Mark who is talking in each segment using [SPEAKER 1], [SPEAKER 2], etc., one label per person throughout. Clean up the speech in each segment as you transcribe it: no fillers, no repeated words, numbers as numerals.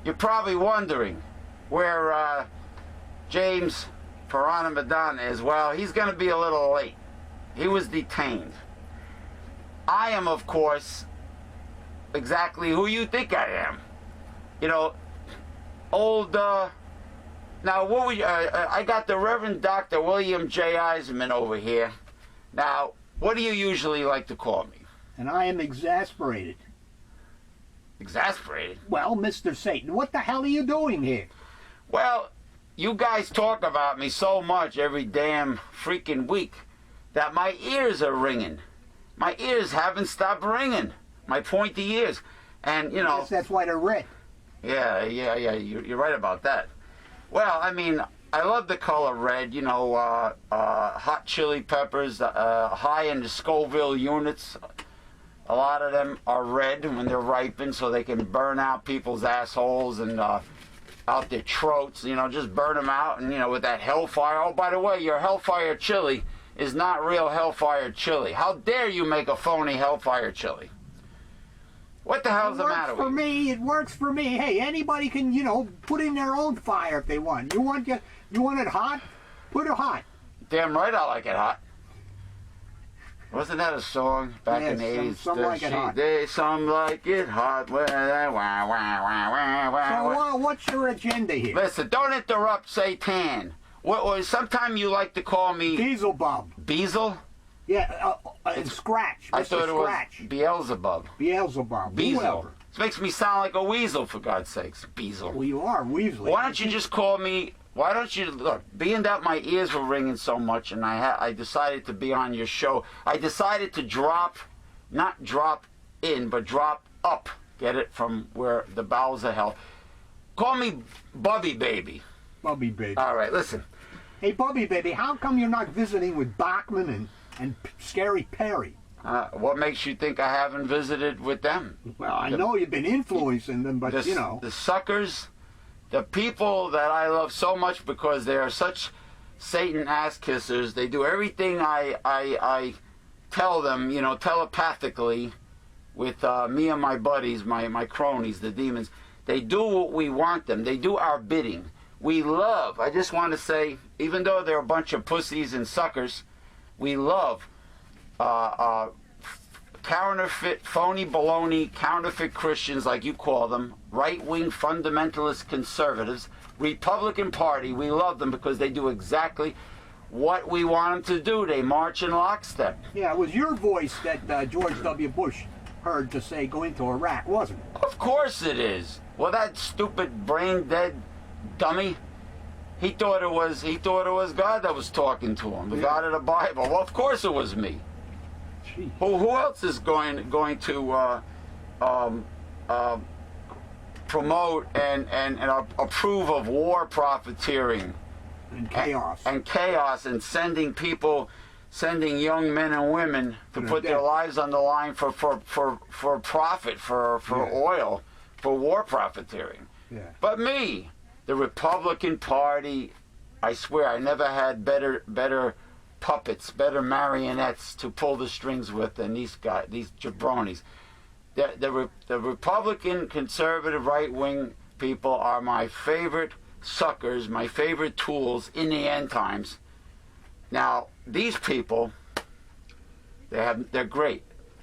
[SPEAKER 1] you're probably wondering where James Paranamadan is. Well, he's going to be a little late. He was detained. I am, of course, exactly who you think I am. You know, old, now what would you, I got the Reverend Dr. William J. Eisenman over here. Now, what do you usually like to call me?
[SPEAKER 2] And I am exasperated.
[SPEAKER 1] Exasperated?
[SPEAKER 2] Well, Mr. Satan, what the hell are you doing here?
[SPEAKER 1] Well, you guys talk about me so much every damn freaking week that my ears are ringing. My ears haven't stopped ringing. My pointy ears. And, you know...
[SPEAKER 2] Yes, that's why they're red.
[SPEAKER 1] Yeah, you're right about that. Well, I mean, I love the color red. You know, hot chili peppers, high in the Scoville units. A lot of them are red when they're ripened, so they can burn out people's assholes and out their throats. You know, just burn them out, and, you know, with that hellfire. Oh, by the way, your hellfire chili is not real hellfire chili. How dare you make a phony hellfire chili? What the hell's the matter with you?
[SPEAKER 2] It works for me. Hey, anybody can, you know, put in their own fire if they want. You want it hot? Put it hot.
[SPEAKER 1] Damn right I like it hot. Wasn't that a song back in the 80s?
[SPEAKER 2] Some like it hot.
[SPEAKER 1] Some like it hot.
[SPEAKER 2] So what's your agenda here?
[SPEAKER 1] Listen, don't interrupt Satan. Sometime you like to call me...
[SPEAKER 2] Beelzebub.
[SPEAKER 1] Beelzebub?
[SPEAKER 2] Yeah, Scratch.
[SPEAKER 1] I thought it
[SPEAKER 2] Scratch.
[SPEAKER 1] was Beelzebub.
[SPEAKER 2] Beelzebub.
[SPEAKER 1] Beelzebub. This makes me sound like a weasel, for God's sakes. Beelzebub.
[SPEAKER 2] Well, you are weaseling.
[SPEAKER 1] Why don't you just call me... Why don't you... Look, being that my ears were ringing so much and I decided to be on your show, I decided to not drop in, but drop up. Get it? From where the bowels of hell. Call me Bubby Baby.
[SPEAKER 2] Bubby Baby.
[SPEAKER 1] All right, listen.
[SPEAKER 2] Hey, Bubby Baby, how come you're not visiting with Bachman and Scary Perry?
[SPEAKER 1] What makes you think I haven't visited with them?
[SPEAKER 2] Well, I know you've been influencing them, but you know.
[SPEAKER 1] The suckers, the people that I love so much because they are such Satan ass kissers. They do everything I tell them, you know, telepathically with me and my buddies, my cronies, the demons. They do what we want them. They do our bidding. We love, I just want to say, even though they're a bunch of pussies and suckers, we love counterfeit, phony baloney, counterfeit Christians, like you call them, right-wing fundamentalist conservatives, Republican Party. We love them because they do exactly what we want them to do. They march in lockstep.
[SPEAKER 2] Yeah, it was your voice that George W. Bush heard to say go into Iraq, wasn't it?
[SPEAKER 1] Of course it is. Well, that stupid brain-dead dummy, he thought it was God that was talking to him, the God of the Bible. Well, of course it was me.
[SPEAKER 2] Jeez.
[SPEAKER 1] Who else is going to promote and approve of war profiteering
[SPEAKER 2] and chaos
[SPEAKER 1] and sending young men and women to put their lives on the line for profit, for oil, for war profiteering.
[SPEAKER 2] Yeah.
[SPEAKER 1] But me, the Republican Party, I swear I never had better puppets, better marionettes to pull the strings with than these guys, these jabronis. The Republican, conservative, right-wing people are my favorite suckers, my favorite tools in the end times. Now, these people, they're great.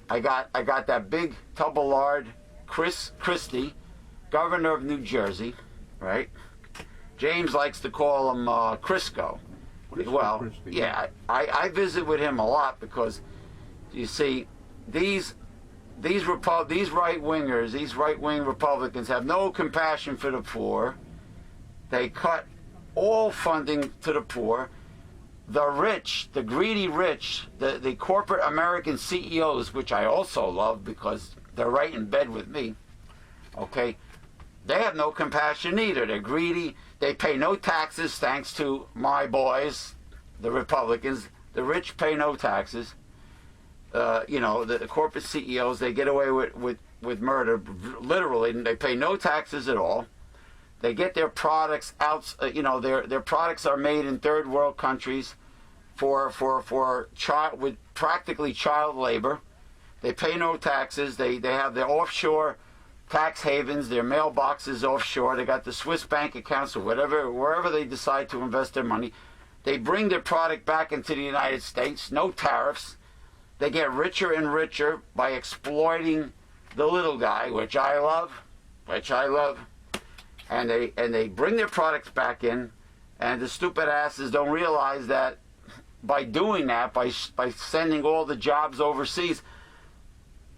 [SPEAKER 1] I got that big tuballard Chris Christie, governor of New Jersey, right? James likes to call him Crisco. Well, Christie? Yeah, I visit with him a lot because, you see, these right-wingers, these right-wing Republicans have no compassion for the poor. They cut all funding to the poor. The rich, the greedy rich, the corporate American CEOs, which I also love because they're right in bed with me, okay, they have no compassion either. They're greedy. They pay no taxes thanks to my boys, the Republicans. The rich pay no taxes. You know, the corporate CEOs, they get away with murder, literally. They pay no taxes at all. They get their products out, you know, their products are made in third world countries with practically child labor. They pay no taxes. They have their offshore tax havens, their mailboxes offshore. They got the Swiss bank accounts or whatever, wherever they decide to invest their money. They bring their product back into the United States, no tariffs. They get richer and richer by exploiting the little guy, which I love. And they bring their products back in, and the stupid asses don't realize that by doing that, by sending all the jobs overseas,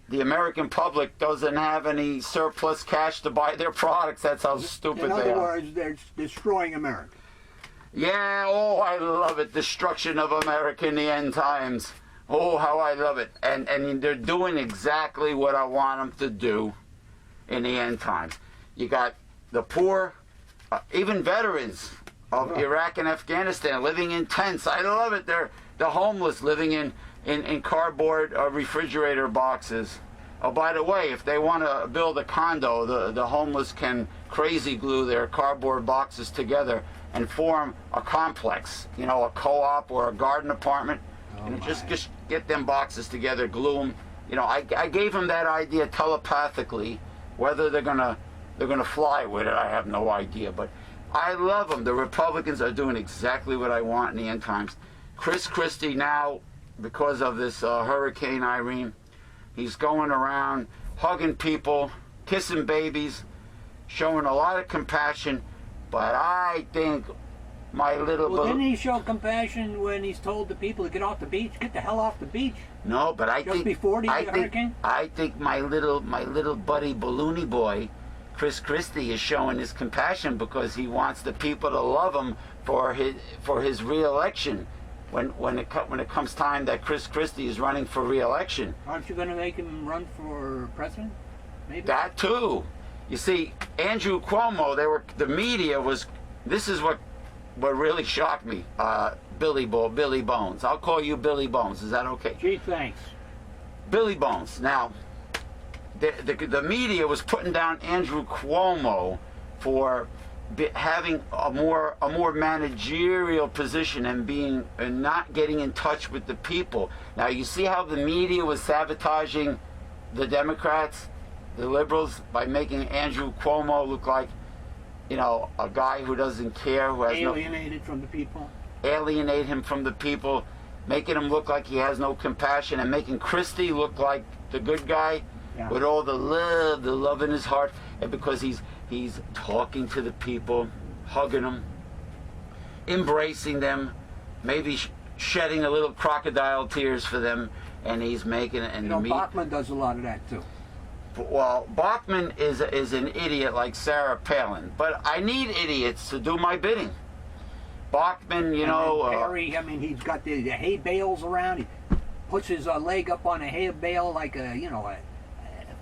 [SPEAKER 1] the American public doesn't have any surplus cash to buy their products. That's how stupid they are.
[SPEAKER 2] In other words, they're destroying America.
[SPEAKER 1] Yeah, oh, I love it. Destruction of America in the end times. Oh, how I love it. And they're doing exactly what I want them to do in the end times. You got the poor, even veterans of Iraq and Afghanistan living in tents. I love it. They're the homeless living in cardboard refrigerator boxes. Oh, by the way, if they want to build a condo, the homeless can crazy glue their cardboard boxes together and form a complex, you know, a co-op or a garden apartment. Just get them boxes together, glue them. You know, I gave them that idea telepathically. Whether they're gonna fly with it, I have no idea. But I love them. The Republicans are doing exactly what I want in the end times. Chris Christie now, because of this Hurricane Irene, he's going around hugging people, kissing babies, showing a lot of compassion. But I think my little...
[SPEAKER 2] Well, didn't he show compassion when he's told the people to get off the beach? Get the hell off the beach.
[SPEAKER 1] No, but I
[SPEAKER 2] Just
[SPEAKER 1] think...
[SPEAKER 2] before the hurricane?
[SPEAKER 1] I think my little buddy balloony boy, Chris Christie, is showing his compassion because he wants the people to love him for his re-election. When it comes time that Chris Christie is running for re-election.
[SPEAKER 2] Aren't you going to make him run for president? Maybe?
[SPEAKER 1] That too. You see, Andrew Cuomo, the media was... This is what really shocked me. Billy Bones. I'll call you Billy Bones. Is that okay?
[SPEAKER 2] Gee, thanks.
[SPEAKER 1] Billy Bones. Now, the media was putting down Andrew Cuomo for having a more managerial position and not getting in touch with the people. Now, you see how the media was sabotaging the Democrats, the liberals, by making Andrew Cuomo look like, you know, a guy who doesn't care, who has
[SPEAKER 2] alienated from the people.
[SPEAKER 1] Alienate him from the people, making him look like he has no compassion, and making Christie look like the good guy with all the love in his heart, and because he's talking to the people, hugging them, embracing them, maybe shedding a little crocodile tears for them, and he's making it. And
[SPEAKER 2] Bachmann does a lot of that too.
[SPEAKER 1] Well, Bachmann is an idiot like Sarah Palin, but I need idiots to do my bidding. Bachmann, you know...
[SPEAKER 2] Perry, I mean, he's got the hay bales around. He puts his leg up on a hay bale like a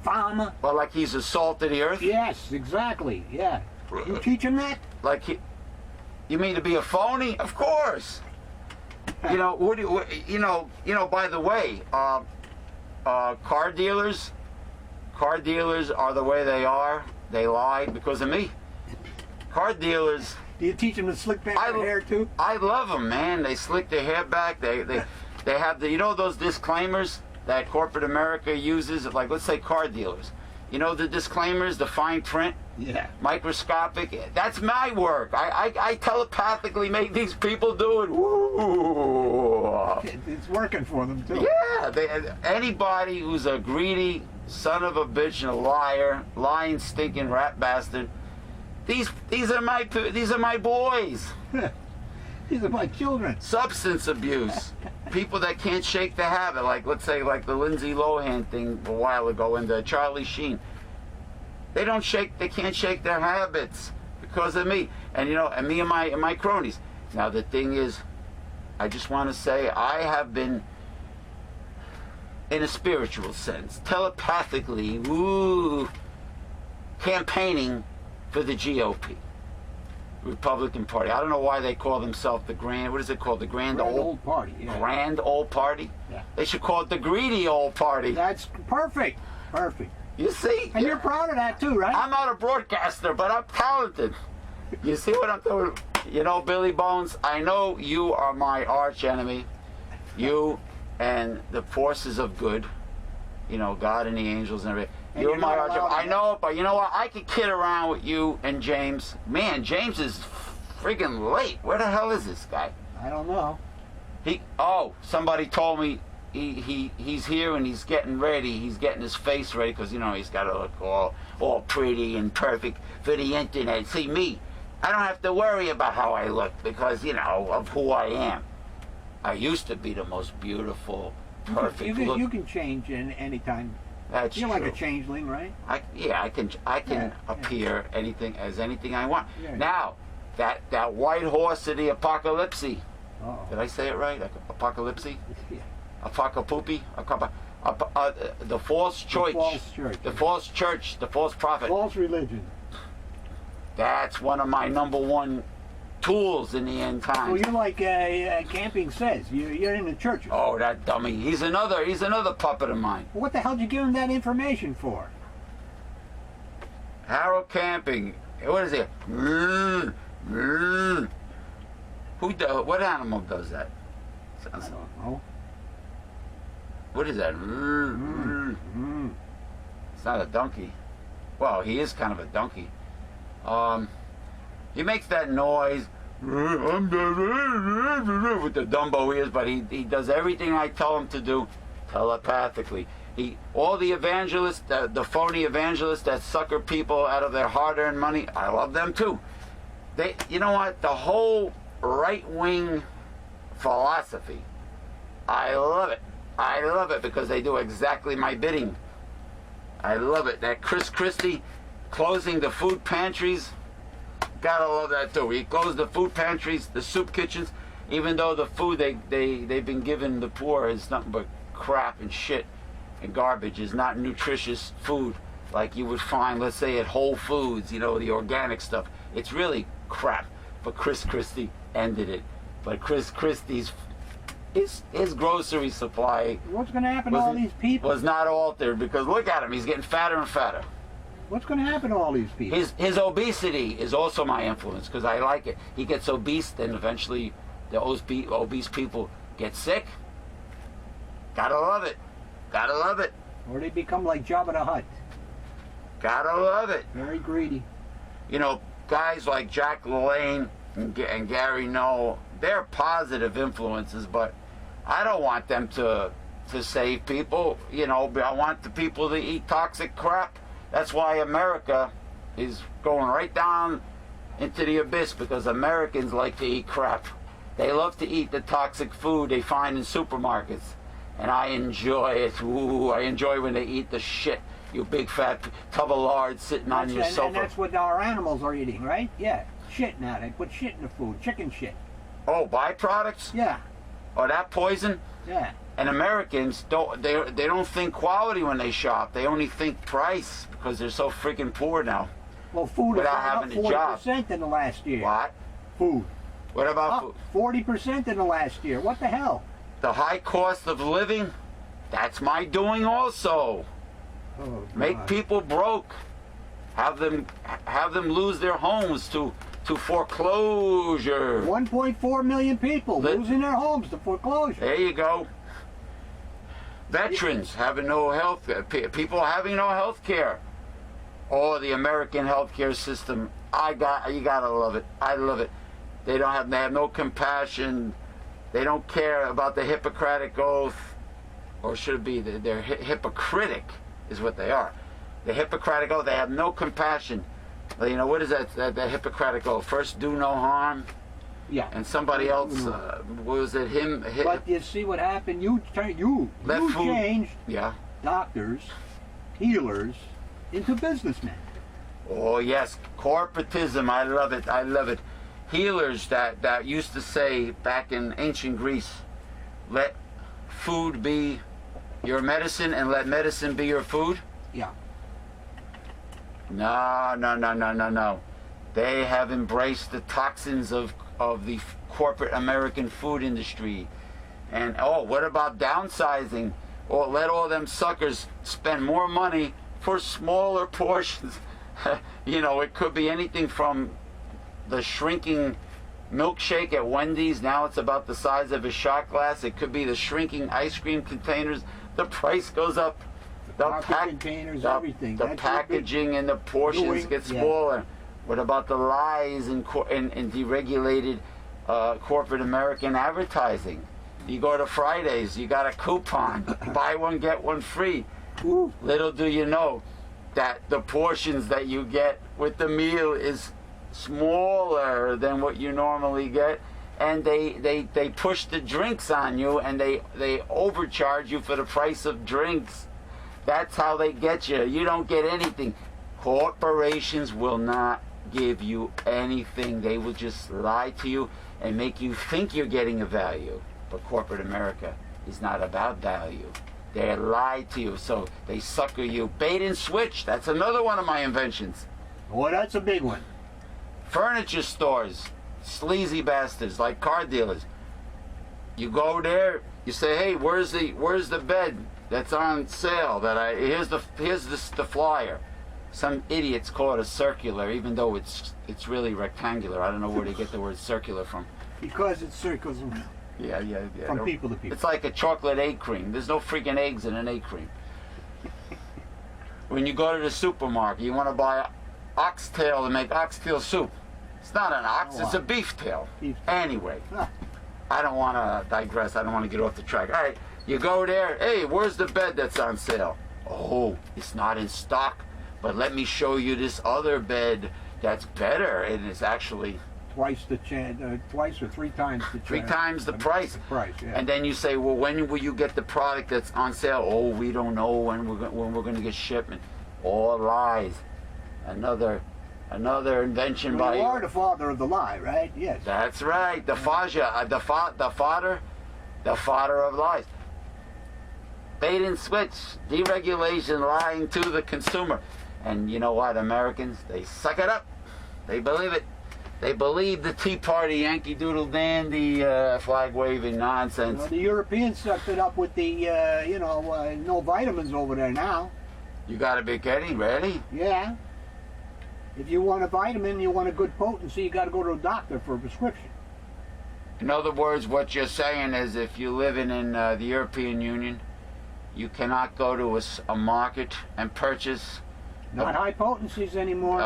[SPEAKER 2] farmer.
[SPEAKER 1] Well, like he's the salt of the earth?
[SPEAKER 2] Yes, exactly, yeah. You teach him that?
[SPEAKER 1] You mean to be a phony? Of course. You know, by the way, car dealers are the way they are. They lie because of me. Car dealers...
[SPEAKER 2] Do you teach them to slick back their hair too?
[SPEAKER 1] I love them, man. They slick their hair back. They have those disclaimers that corporate America uses, like, let's say, car dealers. You know the disclaimers, the fine print?
[SPEAKER 2] Yeah.
[SPEAKER 1] Microscopic. That's my work. I telepathically make these people do it. Woo.
[SPEAKER 2] It's working for them too.
[SPEAKER 1] Yeah. Anybody who's a greedy son of a bitch and a liar, lying, stinking rat bastard, these are my boys.
[SPEAKER 2] These are my children.
[SPEAKER 1] Substance abuse. People that can't shake the habit, like, let's say, like the Lindsay Lohan thing a while ago and the Charlie Sheen. They can't shake their habits because of me. And and me and my cronies. Now the thing is, I just want to say I have been, in a spiritual sense, telepathically, campaigning for the GOP, Republican Party. I don't know why they call themselves the Grand Old
[SPEAKER 2] Party. Yeah.
[SPEAKER 1] Grand Old Party?
[SPEAKER 2] Yeah.
[SPEAKER 1] They should call it the Greedy Old Party.
[SPEAKER 2] That's perfect. Perfect.
[SPEAKER 1] You see?
[SPEAKER 2] And you're proud of that too, right?
[SPEAKER 1] I'm not a broadcaster, but I'm talented. You see what I'm doing? Billy Bones, I know you are my arch enemy. You and the forces of good, God and the angels and everything.
[SPEAKER 2] And
[SPEAKER 1] You're
[SPEAKER 2] you're
[SPEAKER 1] my
[SPEAKER 2] not
[SPEAKER 1] arch.
[SPEAKER 2] allowed to
[SPEAKER 1] I know, but you know what? I could kid around with you and James. Man, James is friggin' late. Where the hell is this guy?
[SPEAKER 2] I don't know.
[SPEAKER 1] Somebody told me he's here and he's getting ready. He's getting his face ready because, you know, he's got to look all pretty and perfect for the internet. See, me, I don't have to worry about how I look because, you know, of who I am. I used to be the most beautiful, perfect look.
[SPEAKER 2] You can change in any time.
[SPEAKER 1] That's
[SPEAKER 2] You're
[SPEAKER 1] true.
[SPEAKER 2] like a changeling, right?
[SPEAKER 1] I can appear anything I want.
[SPEAKER 2] Yeah.
[SPEAKER 1] Now, that white horse of the apocalypse.
[SPEAKER 2] Oh.
[SPEAKER 1] Did I say it right? Apocalypse?
[SPEAKER 2] Yeah.
[SPEAKER 1] Apocapoopy? The false church. The false church. The false prophet.
[SPEAKER 2] False religion.
[SPEAKER 1] That's one of my number one tools in the end times.
[SPEAKER 2] Well, you're like camping says. You're in the churches.
[SPEAKER 1] Oh, that dummy. He's another puppet of mine.
[SPEAKER 2] What the hell did you give him that information for?
[SPEAKER 1] Harold Camping. What is it? What animal does that?
[SPEAKER 2] I don't know.
[SPEAKER 1] What is that? It's not a donkey. Well, he is kind of a donkey. He makes that noise with the Dumbo ears, but he does everything I tell him to do telepathically. All the evangelists, the phony evangelists that sucker people out of their hard-earned money, I love them too. You know what? The whole right-wing philosophy, I love it. I love it because they do exactly my bidding. I love it. That Chris Christie closing the food pantries, gotta love that too. He closed the food pantries, the soup kitchens, even though the food they've been giving the poor is nothing but crap and shit and garbage, is not nutritious food like you would find, let's say, at Whole Foods, you know, the organic stuff. It's really crap. But Chris Christie ended it. But Chris Christie's his grocery supply
[SPEAKER 2] What's going to happen to all these people?
[SPEAKER 1] was not altered because look at him, he's getting fatter and fatter.
[SPEAKER 2] What's going to happen to all these people?
[SPEAKER 1] His obesity is also my influence because I like it. He gets obese, then eventually the obese people get sick. Gotta love it. Gotta love it.
[SPEAKER 2] Or they become like Jabba the Hutt.
[SPEAKER 1] Gotta love it.
[SPEAKER 2] Very greedy.
[SPEAKER 1] You know, guys like Jack LaLanne and Gary Null, they're positive influences, but I don't want them to save people. You know, I want the people to eat toxic crap. That's why America is going right down into the abyss, because Americans like to eat crap. They love to eat the toxic food they find in supermarkets. And I enjoy it. Ooh, I enjoy when they eat the shit. You big fat tub of lard sitting on your sofa.
[SPEAKER 2] And that's what our animals are eating, right? Yeah. Shit now. They put shit in the food. Chicken shit.
[SPEAKER 1] Oh, byproducts?
[SPEAKER 2] Yeah.
[SPEAKER 1] Oh, that poison?
[SPEAKER 2] Yeah.
[SPEAKER 1] And Americans don't think quality when they shop. They only think price because they're so freaking poor now.
[SPEAKER 2] Well, food is
[SPEAKER 1] Without
[SPEAKER 2] up
[SPEAKER 1] having a job.
[SPEAKER 2] 40% in the last year.
[SPEAKER 1] What?
[SPEAKER 2] Food.
[SPEAKER 1] What about
[SPEAKER 2] Up 40% in the last year. What the hell?
[SPEAKER 1] the high cost of living? That's my doing also.
[SPEAKER 2] Oh,
[SPEAKER 1] Make
[SPEAKER 2] God.
[SPEAKER 1] people broke. Have them lose their homes to foreclosure.
[SPEAKER 2] 1.4 million people losing their homes to foreclosure.
[SPEAKER 1] There you go. Veterans having no health, people having no health care. Oh, the American healthcare system. You gotta love it. I love it. They have no compassion. They don't care about the Hippocratic Oath, or should it be they're hypocritic, is what they are. The Hippocratic Oath. They have no compassion. You know, what is that Hippocratic Oath? First, do no harm.
[SPEAKER 2] Yeah.
[SPEAKER 1] And somebody else, what was it?
[SPEAKER 2] But you see what happened? You changed
[SPEAKER 1] Yeah.
[SPEAKER 2] doctors, healers, into businessmen.
[SPEAKER 1] Oh yes, corporatism. I love it. I love it. Healers that used to say back in ancient Greece, let food be your medicine and let medicine be your food.
[SPEAKER 2] Yeah.
[SPEAKER 1] No. They have embraced the toxins of the corporate American food industry. And what about downsizing? Or let all them suckers spend more money for smaller portions. You know, it could be anything from the shrinking milkshake at Wendy's. Now it's about the size of a shot glass. It could be the shrinking ice cream containers. The price goes up
[SPEAKER 2] Coffee containers, everything.
[SPEAKER 1] The
[SPEAKER 2] That's
[SPEAKER 1] packaging and the portions
[SPEAKER 2] doing-
[SPEAKER 1] get
[SPEAKER 2] yeah.
[SPEAKER 1] smaller. What about the lies and deregulated corporate American advertising? You go to Fridays, you got a coupon, buy one get one free.
[SPEAKER 2] Ooh.
[SPEAKER 1] Little do you know that the portions that you get with the meal is smaller than what you normally get, and they push the drinks on you, and they overcharge you for the price of drinks. That's how they get you. You don't get anything. Corporations will not give you anything. They will just lie to you and make you think you're getting a value. But corporate America is not about value. They lie to you, so they sucker you. Bait and switch, that's another one of my inventions.
[SPEAKER 2] Well, that's a big one.
[SPEAKER 1] Furniture stores, sleazy bastards like car dealers. You go there, you say, hey, where's the bed that's on sale? Here's the flyer. Some idiots call it a circular, even though it's really rectangular. I don't know where they get the word circular from.
[SPEAKER 2] Because it circles around.
[SPEAKER 1] Yeah.
[SPEAKER 2] From people to people.
[SPEAKER 1] It's like a chocolate egg cream. There's no freaking eggs in an egg cream. When you go to the supermarket, you want to buy oxtail to make oxtail soup. It's not an ox, it's a beef tail. Anyway, I don't want to digress. I don't want to get off the track. All right, you go there. Hey, where's the bed that's on sale? Oh, it's not in stock, but let me show you this other bed that's better, and it's actually
[SPEAKER 2] Twice or three times the
[SPEAKER 1] three times the price.
[SPEAKER 2] Yeah.
[SPEAKER 1] And then you say, well, when will you get the product that's on sale? Oh, we don't know when we're going to get shipment. All lies. Another invention
[SPEAKER 2] Well,
[SPEAKER 1] by
[SPEAKER 2] you are the father of the lie, right? Yes.
[SPEAKER 1] That's right. The fodder of lies. Bait and switch, deregulation, lying to the consumer. And you know what, Americans, they suck it up. They believe it. They believe the Tea Party, Yankee Doodle Dandy, flag-waving nonsense.
[SPEAKER 2] Well, the Europeans sucked it up with the, no vitamins over there now.
[SPEAKER 1] You got to be getting ready.
[SPEAKER 2] Yeah. If you want a vitamin, you want a good potency, you got to go to a doctor for a prescription.
[SPEAKER 1] In other words, what you're saying is if you live in the European Union, you cannot go to a market and purchase
[SPEAKER 2] Not high potencies anymore.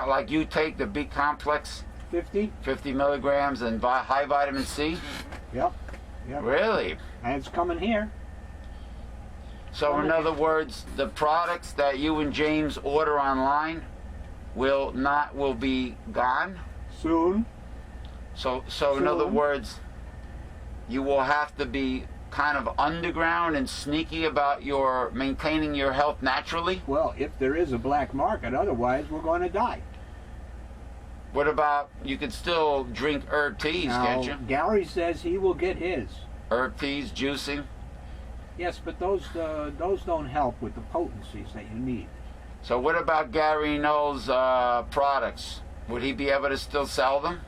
[SPEAKER 1] like you take the B complex,
[SPEAKER 2] 50?
[SPEAKER 1] 50 milligrams, and high vitamin C?
[SPEAKER 2] Yep.
[SPEAKER 1] Really?
[SPEAKER 2] And it's coming here.
[SPEAKER 1] So in other words, the products that you and James order online will be gone?
[SPEAKER 2] Soon.
[SPEAKER 1] So in other words, you will have to be kind of underground and sneaky about maintaining your health naturally?
[SPEAKER 2] Well, if there is a black market, otherwise we're going to die.
[SPEAKER 1] What about, you can still drink herb teas, can't you?
[SPEAKER 2] Gary says he will get his.
[SPEAKER 1] Herb teas, juicing?
[SPEAKER 2] Yes, but those don't help with the potencies that you need.
[SPEAKER 1] So what about Gary Knowles' products? Would he be able to still sell them?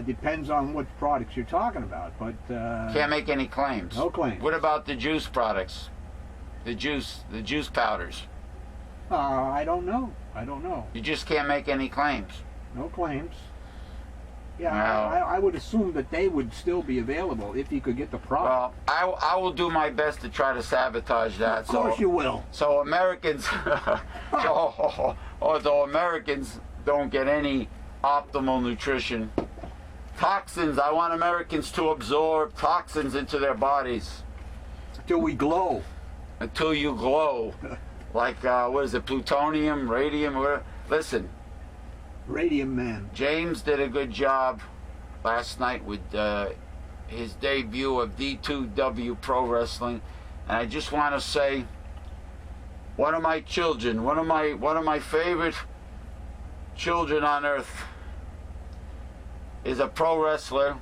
[SPEAKER 2] Depends on what products you're talking about, but
[SPEAKER 1] Can't make any claims.
[SPEAKER 2] no claim.
[SPEAKER 1] What about the juice products? The juice powders?
[SPEAKER 2] I don't know.
[SPEAKER 1] You just can't make any claims.
[SPEAKER 2] No claims. Yeah,
[SPEAKER 1] No.
[SPEAKER 2] I would assume that they would still be available if you could get the product.
[SPEAKER 1] Well, I will do my best to try to sabotage that.
[SPEAKER 2] Of course you will.
[SPEAKER 1] So Americans, although Americans don't get any optimal nutrition, toxins, I want Americans to absorb toxins into their bodies
[SPEAKER 2] Until we glow.
[SPEAKER 1] until you glow. Like, what is it, plutonium, radium, whatever. Listen,
[SPEAKER 2] Radium Man.
[SPEAKER 1] James did a good job last night with his debut of D2W Pro Wrestling, and I just want to say, one of my children, one of my favorite children on earth, is a pro wrestler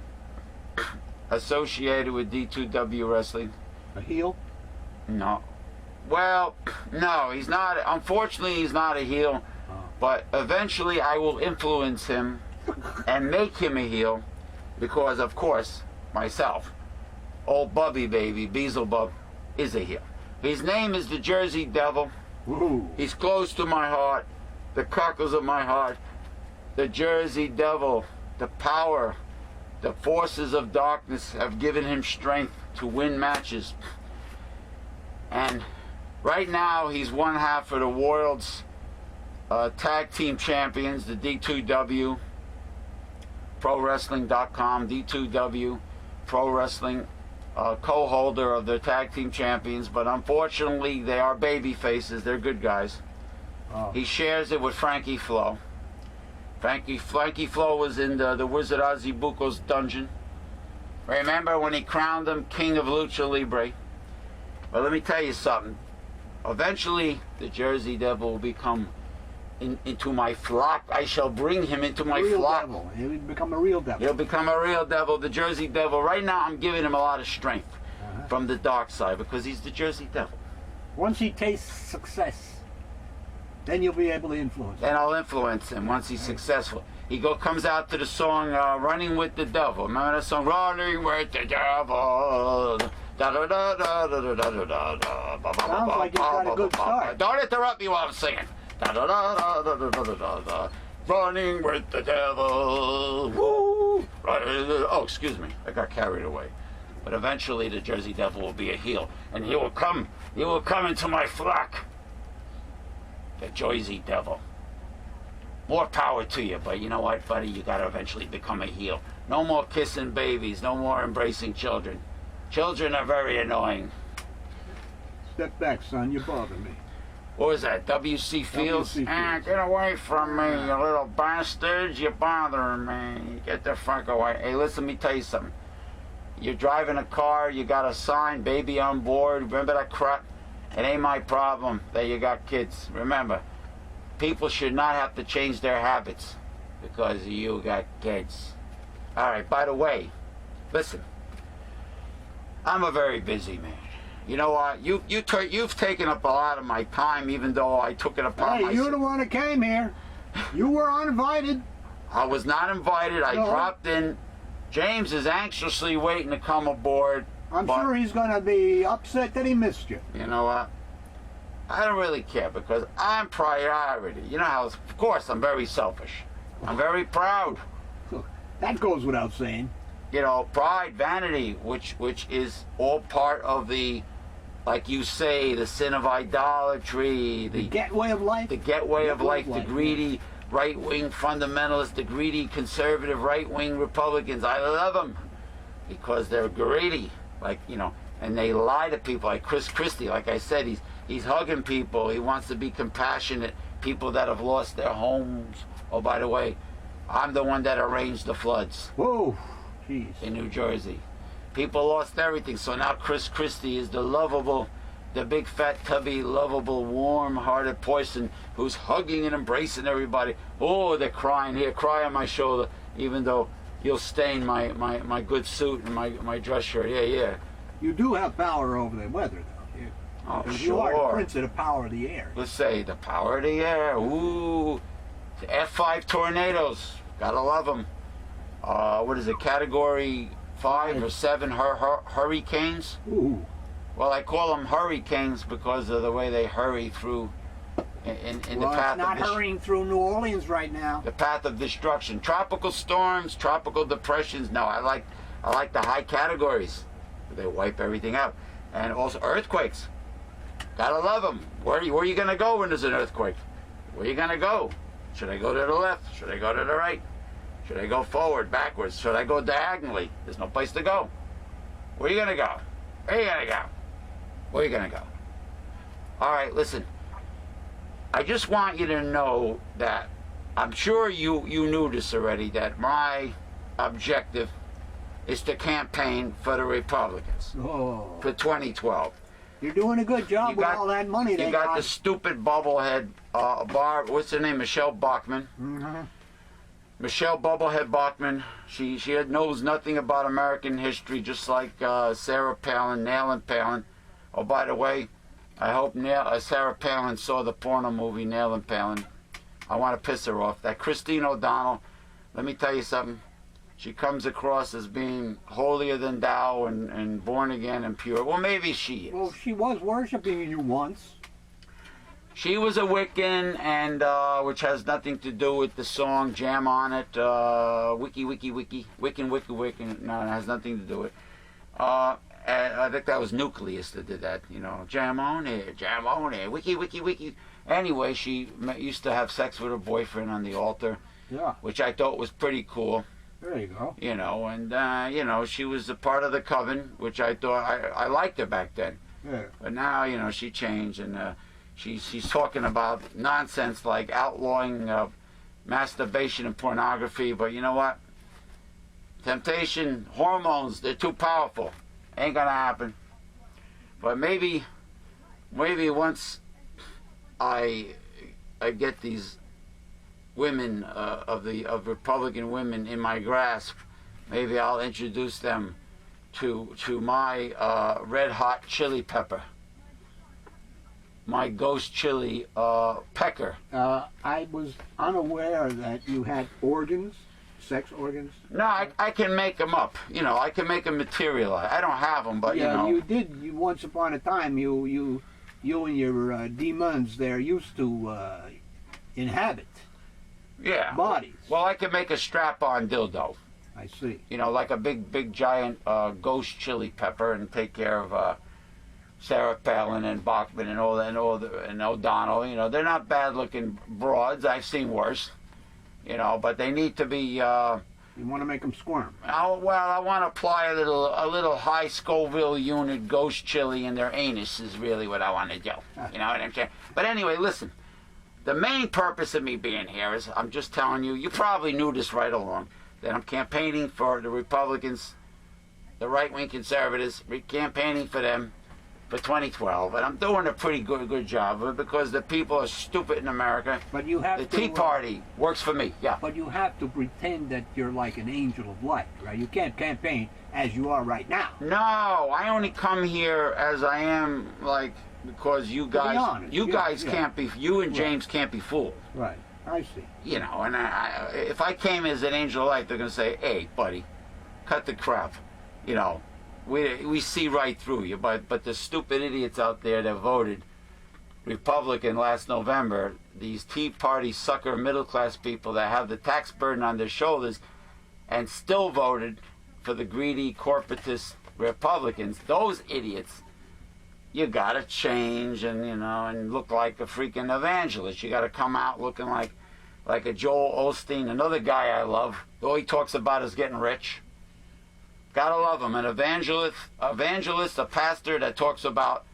[SPEAKER 1] associated with D2W Wrestling.
[SPEAKER 2] A heel?
[SPEAKER 1] No. Well, no, he's not. Unfortunately, he's not a heel. But eventually I will influence him and make him a heel because, of course, myself, old Bubby baby, Beelzebub, is a heel. His name is the Jersey Devil.
[SPEAKER 2] Ooh.
[SPEAKER 1] He's close to my heart, the cockles of my heart. The Jersey Devil, the power, the forces of darkness have given him strength to win matches. And Right now, he's one half of the world's tag team champions, the D2W, ProWrestling.com, D2W, Pro Wrestling, co-holder of the tag team champions. But unfortunately, they are baby faces. They're good guys.
[SPEAKER 2] Oh.
[SPEAKER 1] He shares it with Frankie Flo. Frankie Flo was in the Wizard Azubuiko's dungeon. Remember when he crowned him King of Lucha Libre? But let me tell you something. Eventually, the Jersey Devil will become into my flock. I shall bring him into my
[SPEAKER 2] real
[SPEAKER 1] flock.
[SPEAKER 2] devil. He'll become a real devil.
[SPEAKER 1] He'll become a real devil, the Jersey Devil. Right now, I'm giving him a lot of strength from the dark side because he's the Jersey Devil.
[SPEAKER 2] Once he tastes success, then you'll be able to influence him.
[SPEAKER 1] Then I'll influence him once he's successful. He comes out to the song "Running with the Devil." Remember that song, "Running with the Devil"? Da da da da da da da da da.
[SPEAKER 2] Sounds like he's got a good start.
[SPEAKER 1] Don't interrupt me while I'm singing. Da da da da da da da da da. Running with the devil. Woo! Oh, excuse me. I got carried away. But eventually, the Jersey Devil will be a heel, and he will come into my flock. The Jersey Devil. More power to you, but you know what, buddy? You got to eventually become a heel. No more kissing babies. No more embracing children. Children are very annoying.
[SPEAKER 2] Step back, son. You bother me.
[SPEAKER 1] What was that? W.C. Fields?
[SPEAKER 2] W.C. Fields.
[SPEAKER 1] Get away from me, you little bastards. You're bothering me. Get the fuck away. Hey, listen, let me tell you something. You're driving a car, you got a sign, baby on board. Remember that crap? It ain't my problem that you got kids. Remember, people should not have to change their habits because you got kids. All right, by the way, listen. I'm a very busy man. You know what? You've taken up a lot of my time, even though I took it upon myself.
[SPEAKER 2] Hey, you're the one that came here. You were uninvited.
[SPEAKER 1] I was not invited. I
[SPEAKER 2] No.
[SPEAKER 1] dropped in. James is anxiously waiting to come aboard.
[SPEAKER 2] I'm
[SPEAKER 1] but
[SPEAKER 2] sure he's going to be upset that he missed you.
[SPEAKER 1] You know what? I don't really care because I'm priority. You know how, of course, I'm very selfish. I'm very proud.
[SPEAKER 2] That goes without saying.
[SPEAKER 1] You know, pride, vanity, which is all part of the, like you say, the sin of idolatry,
[SPEAKER 2] The getaway of life.
[SPEAKER 1] the getaway of life, the
[SPEAKER 2] life,
[SPEAKER 1] greedy right-wing fundamentalists, the greedy conservative right-wing Republicans. I love them because they're greedy, like, you know, and they lie to people, like Chris Christie. Like I said, he's hugging people. He wants to be compassionate. People that have lost their homes. Oh, by the way, I'm the one that arranged the floods
[SPEAKER 2] Whoa. Jeez.
[SPEAKER 1] in New Jersey. People lost everything, so now Chris Christie is the lovable, the big fat tubby, lovable, warm-hearted person who's hugging and embracing everybody. Oh, they're crying here, cry on my shoulder, even though you'll stain my good suit and my dress shirt. Yeah.
[SPEAKER 2] You do have power over the weather, though.
[SPEAKER 1] Oh,
[SPEAKER 2] You are the
[SPEAKER 1] sure.
[SPEAKER 2] prince of the power of the air.
[SPEAKER 1] Let's say the power of the air. Ooh, F5 tornadoes. Gotta love them. What is it? Category 5 or 7 hurricanes.
[SPEAKER 2] Ooh.
[SPEAKER 1] Well, I call them hurricanes because of the way they hurry through in the
[SPEAKER 2] Well,
[SPEAKER 1] path
[SPEAKER 2] it's not
[SPEAKER 1] of
[SPEAKER 2] hurrying through New Orleans right now.
[SPEAKER 1] the path of destruction. Tropical storms, tropical depressions. No, I like the high categories. They wipe everything out, and also earthquakes. Gotta love them. Where are you gonna go when there's an earthquake? Where are you gonna go? Should I go to the left? Should I go to the right? Should I go forward, backwards? Should I go diagonally? There's no place to go. Where are you gonna go? Where are you gonna go? Where are you gonna go? All right, listen. I just want you to know that I'm sure you knew this already, that my objective is to campaign for the Republicans
[SPEAKER 2] Oh.
[SPEAKER 1] for 2012.
[SPEAKER 2] You're doing a good job
[SPEAKER 1] You
[SPEAKER 2] with
[SPEAKER 1] got-
[SPEAKER 2] all that money they
[SPEAKER 1] You got the stupid bubblehead Barb. What's her name? Michelle Bachmann.
[SPEAKER 2] Mm-hmm.
[SPEAKER 1] Michelle Bubblehead Bachmann. She knows nothing about American history, just like Sarah Palin, Nailing Palin. Oh, by the way, I hope Sarah Palin saw the porno movie Nailing Palin. I want to piss her off. That Christine O'Donnell. Let me tell you something. She comes across as being holier than thou and born again and pure. Well, maybe she is.
[SPEAKER 2] Well, she was worshiping you once.
[SPEAKER 1] She was a Wiccan, and which has nothing to do with the song Jam on It, Wiccan. No, it has nothing to do with it. I think that was Nucleus that did that. You know, jam on it, wiki, wiki, wiki. Anyway, she used to have sex with her boyfriend on the altar,
[SPEAKER 2] Yeah.
[SPEAKER 1] which I thought was pretty cool.
[SPEAKER 2] There you go.
[SPEAKER 1] You know, and you know, she was a part of the coven, which I thought I liked her back then.
[SPEAKER 2] Yeah.
[SPEAKER 1] But now, you know, she changed, and she's talking about nonsense like outlawing masturbation and pornography. But you know what? Temptation, hormones, they're too powerful. Ain't gonna happen. But maybe once I get these women of Republican women in my grasp, maybe I'll introduce them to my red hot chili pepper, my ghost chili pecker.
[SPEAKER 2] I was unaware that you had organs, sex organs.
[SPEAKER 1] No, I can make them up. You know, I can make them materialize. I don't have them, but
[SPEAKER 2] Yeah,
[SPEAKER 1] you know.
[SPEAKER 2] you did. You once upon a time, you and your demons there used to inhabit
[SPEAKER 1] Yeah.
[SPEAKER 2] bodies.
[SPEAKER 1] Well, I can make a strap-on dildo.
[SPEAKER 2] I see.
[SPEAKER 1] You know, like a big giant ghost chili pepper, and take care of Sarah Palin and Bachman and and O'Donnell. You know, they're not bad-looking broads. I've seen worse. You know, but they need to be.
[SPEAKER 2] You want to make them squirm.
[SPEAKER 1] I want to apply a little high Scoville unit ghost chili in their anus is really what I want to do. You know what I'm saying? But anyway, listen. The main purpose of me being here is, I'm just telling you, you probably knew this right along, that I'm campaigning for the Republicans, the right-wing conservatives, campaigning for them for 2012, and I'm doing a pretty good job of it because the people are stupid in America.
[SPEAKER 2] But you have
[SPEAKER 1] The
[SPEAKER 2] to.
[SPEAKER 1] Tea Party works for me, yeah.
[SPEAKER 2] But you have to pretend that you're like an angel of light, right? You can't campaign as you are right now.
[SPEAKER 1] No, I only come here as I am, like, because you guys,
[SPEAKER 2] honest,
[SPEAKER 1] you
[SPEAKER 2] yeah,
[SPEAKER 1] guys
[SPEAKER 2] yeah.
[SPEAKER 1] can't be, you and
[SPEAKER 2] Right.
[SPEAKER 1] James can't be fooled.
[SPEAKER 2] Right. I see.
[SPEAKER 1] You know, and if I came as an angel of light, they're going to say, hey, buddy, cut the crap. You know, we see right through you. But the stupid idiots out there that voted Republican last November, these Tea Party sucker middle-class people that have the tax burden on their shoulders and still voted for the greedy corporatist Republicans, those idiots, you gotta change and, you know, and look like a freaking evangelist. You gotta come out looking like a Joel Osteen, another guy I love. All he talks about is getting rich. Gotta love him. An evangelist, a pastor that talks about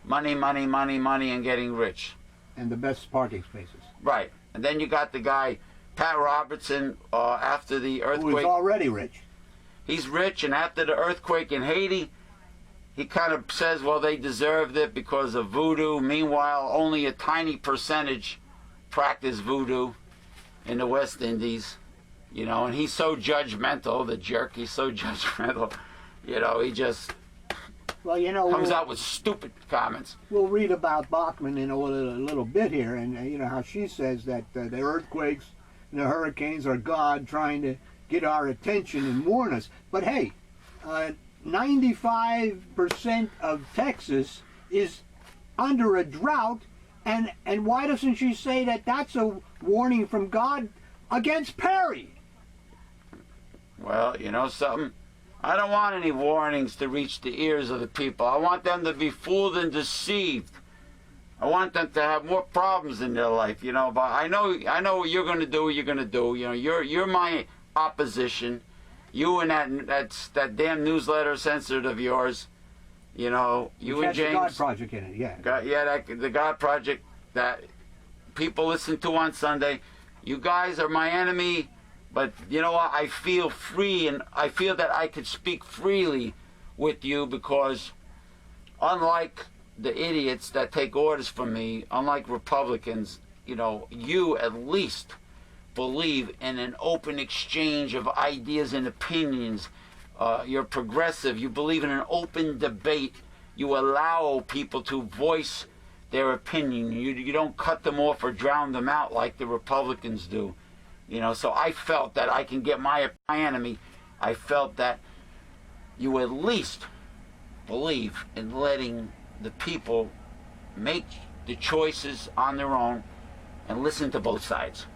[SPEAKER 1] money, money, money, money, and getting rich.
[SPEAKER 2] And the best parking spaces.
[SPEAKER 1] Right. And then you got the guy, Pat Robertson, after the
[SPEAKER 2] Who is
[SPEAKER 1] earthquake.
[SPEAKER 2] already rich.
[SPEAKER 1] He's rich, and after the earthquake in Haiti, he kind of says, well, they deserved it because of voodoo. Meanwhile, only a tiny percentage practice voodoo in the West Indies. You know, and he's so judgmental, the jerk. He's so judgmental. You know, he just
[SPEAKER 2] Well, you know,
[SPEAKER 1] comes out with stupid comments.
[SPEAKER 2] we'll read about Bachman in a little bit here, and you know how she says that the earthquakes and the hurricanes are God trying to get our attention and warn us. But hey, 95% of Texas is under a drought, and why doesn't she say that that's a warning from God against Perry?
[SPEAKER 1] Well, you know something? I don't want any warnings to reach the ears of the people. I want them to be fooled and deceived. I want them to have more problems in their life, you know. But I know what you're going to do. What you're going to do. You know, you're my opposition. You and that damn newsletter censored of yours. You know, you and
[SPEAKER 2] That's the
[SPEAKER 1] James.
[SPEAKER 2] God Project in it, yeah.
[SPEAKER 1] The God Project that people listen to on Sunday. You guys are my enemy, but you know what? I feel free, and I feel that I could speak freely with you because, unlike the idiots that take orders from me, unlike Republicans, you know, you at least believe in an open exchange of ideas and opinions. You're progressive. You believe in an open debate. You allow people to voice their opinion. You don't cut them off or drown them out like the Republicans do. You know, so I felt that I can get my enemy. I felt that you at least believe in letting the people make the choices on their own and listen to both sides.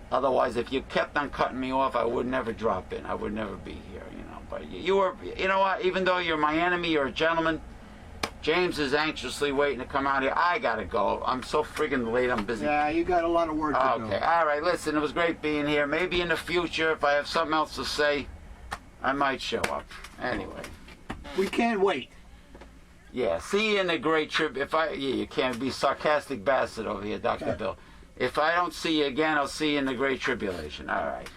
[SPEAKER 1] Otherwise, if you kept on cutting me off, I would never drop in. I would never be here, you know. But you were, you know what? Even though you're my enemy, you're a gentleman. James is anxiously waiting to come out here. I gotta go. I'm so friggin' late. I'm busy.
[SPEAKER 2] Yeah, you got a lot of work to do.
[SPEAKER 1] Okay. All right. Listen, it was great being here. Maybe in the future, if I have something else to say, I might show up. Anyway.
[SPEAKER 2] We can't wait.
[SPEAKER 1] Yeah. See you in the great trip. You can't be sarcastic bastard over here, Dr. Bill. If I don't see you again, I'll see you in the great tribulation. All right.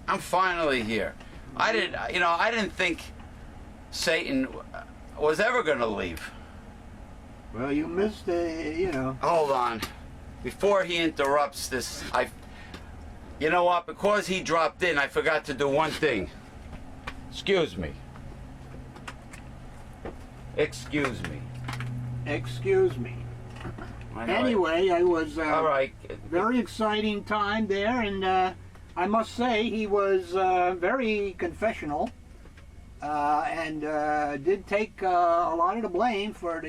[SPEAKER 1] I'm finally here. I didn't think Satan was ever going to leave.
[SPEAKER 2] Well, you missed,
[SPEAKER 1] Hold on. Before he interrupts this, you know what? Because he dropped in, I forgot to do one thing. Excuse me.
[SPEAKER 2] Excuse me. Anyway, I was
[SPEAKER 1] all right.
[SPEAKER 2] Very exciting time there, and I must say he was very confessional, and did take a lot of the blame for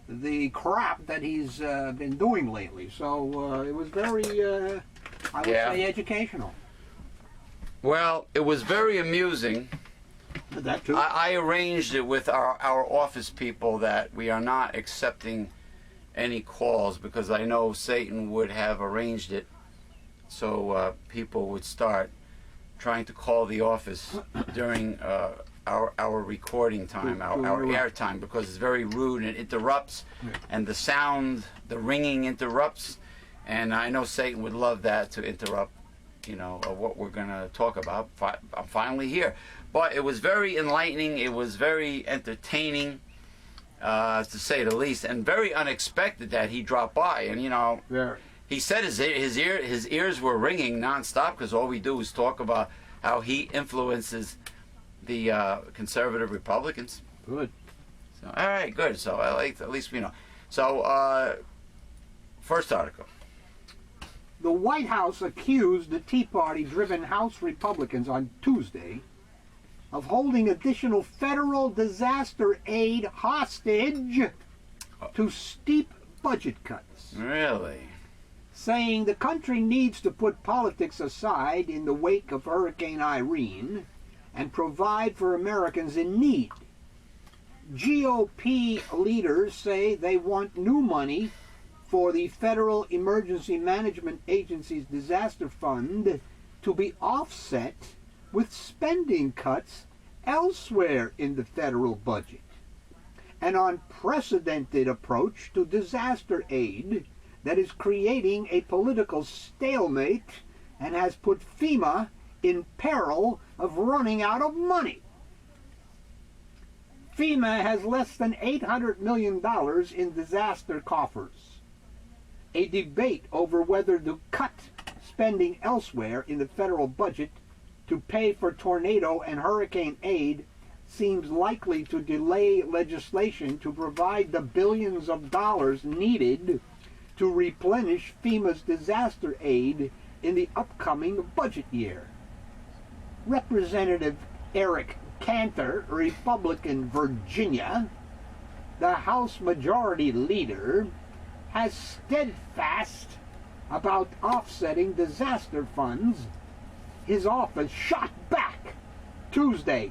[SPEAKER 2] the crap that he's been doing lately. So it was very, I would say, educational.
[SPEAKER 1] Well, it was very amusing.
[SPEAKER 2] That too.
[SPEAKER 1] I arranged it with our office people that we are not accepting any calls because I know Satan would have arranged it so people would start trying to call the office during our recording time, our air time, because it's very rude and it interrupts, and the sound, the ringing interrupts, and I know Satan would love that to interrupt, what we're going to talk about. I'm finally here. But it was very enlightening, it was very entertaining, to say the least, and very unexpected that he dropped by. And he said his ears were ringing nonstop because all we do is talk about how he influences the conservative Republicans.
[SPEAKER 2] Good.
[SPEAKER 1] So, all right, good. So at least we know. So first article.
[SPEAKER 2] The White House accused the Tea Party-driven House Republicans on Tuesday of holding additional federal disaster aid hostage to steep budget cuts.
[SPEAKER 1] Really?
[SPEAKER 2] Saying the country needs to put politics aside in the wake of Hurricane Irene and provide for Americans in need. GOP leaders say they want new money for the Federal Emergency Management Agency's disaster fund to be offset with spending cuts elsewhere in the federal budget. An unprecedented approach to disaster aid that is creating a political stalemate and has put FEMA in peril of running out of money. FEMA has less than $800 million in disaster coffers. A debate over whether to cut spending elsewhere in the federal budget to pay for tornado and hurricane aid seems likely to delay legislation to provide the billions of dollars needed to replenish FEMA's disaster aid in the upcoming budget year. Representative Eric Cantor, Republican Virginia, the House Majority Leader, has steadfast about offsetting disaster funds. His office shot back Tuesday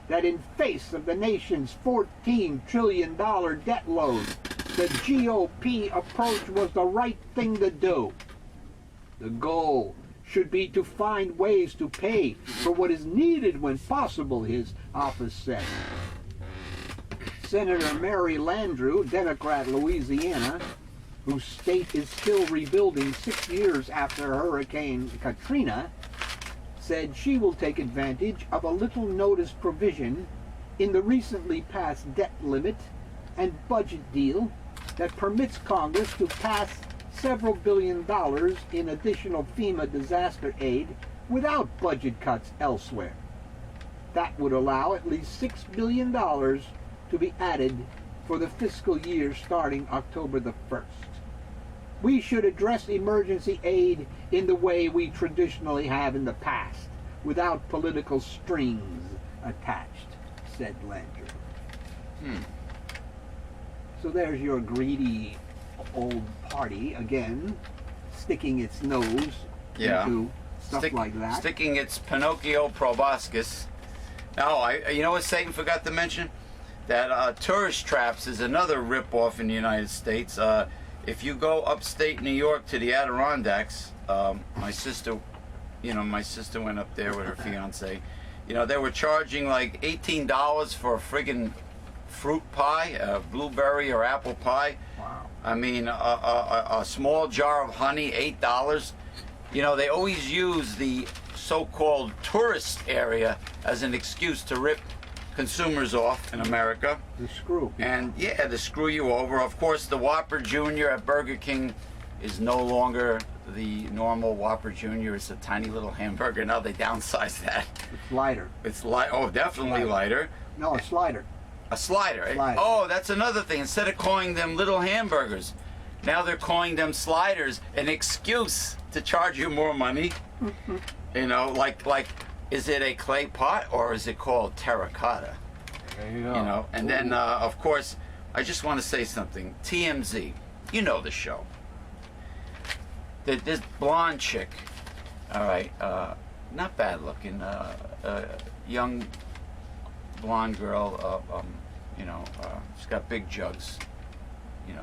[SPEAKER 2] that in face of the nation's $14 trillion debt load, the GOP approach was the right thing to do. The goal should be to find ways to pay for what is needed when possible, his office said. Senator Mary Landrieu, Democrat, Louisiana, whose state is still rebuilding 6 years after Hurricane Katrina, said she will take advantage of a little notice provision in the recently passed debt limit and budget deal that permits Congress to pass several $billions in additional FEMA disaster aid without budget cuts elsewhere. That would allow at least $6 billion to be added for the fiscal year starting October the 1st. We should address emergency aid in the way we traditionally have in the past, without political strings attached, said Landrieu. So there's your greedy old party again, sticking its nose into stuff like that.
[SPEAKER 1] Sticking its Pinocchio proboscis. Now, you know what Satan forgot to mention? That tourist traps is another rip-off in the United States. If you go upstate New York to the Adirondacks, my sister went up there with her fiance. You know, they were charging like $18 for a friggin' fruit pie, a blueberry or apple pie.
[SPEAKER 2] Wow.
[SPEAKER 1] I mean, a small jar of honey, $8. You know, they always use the so-called tourist area as an excuse to rip consumers off in America.
[SPEAKER 2] The screw.
[SPEAKER 1] And yeah, to screw you over. Of course, the Whopper Jr. at Burger King is no longer the normal Whopper Jr. It's a tiny little hamburger. Now they downsized that.
[SPEAKER 2] It's lighter.
[SPEAKER 1] It's definitely lighter.
[SPEAKER 2] No, a slider.
[SPEAKER 1] A slider.
[SPEAKER 2] Slider.
[SPEAKER 1] Oh, that's another thing. Instead of calling them little hamburgers, now they're calling them sliders, an excuse to charge you more money. You know, like, is it a clay pot or is it called terracotta?
[SPEAKER 2] There you go.
[SPEAKER 1] You know, and then of course, I just want to say something. TMZ, you know the show. This blonde chick, all right, not bad looking, young blonde girl. You know, she's got big jugs. You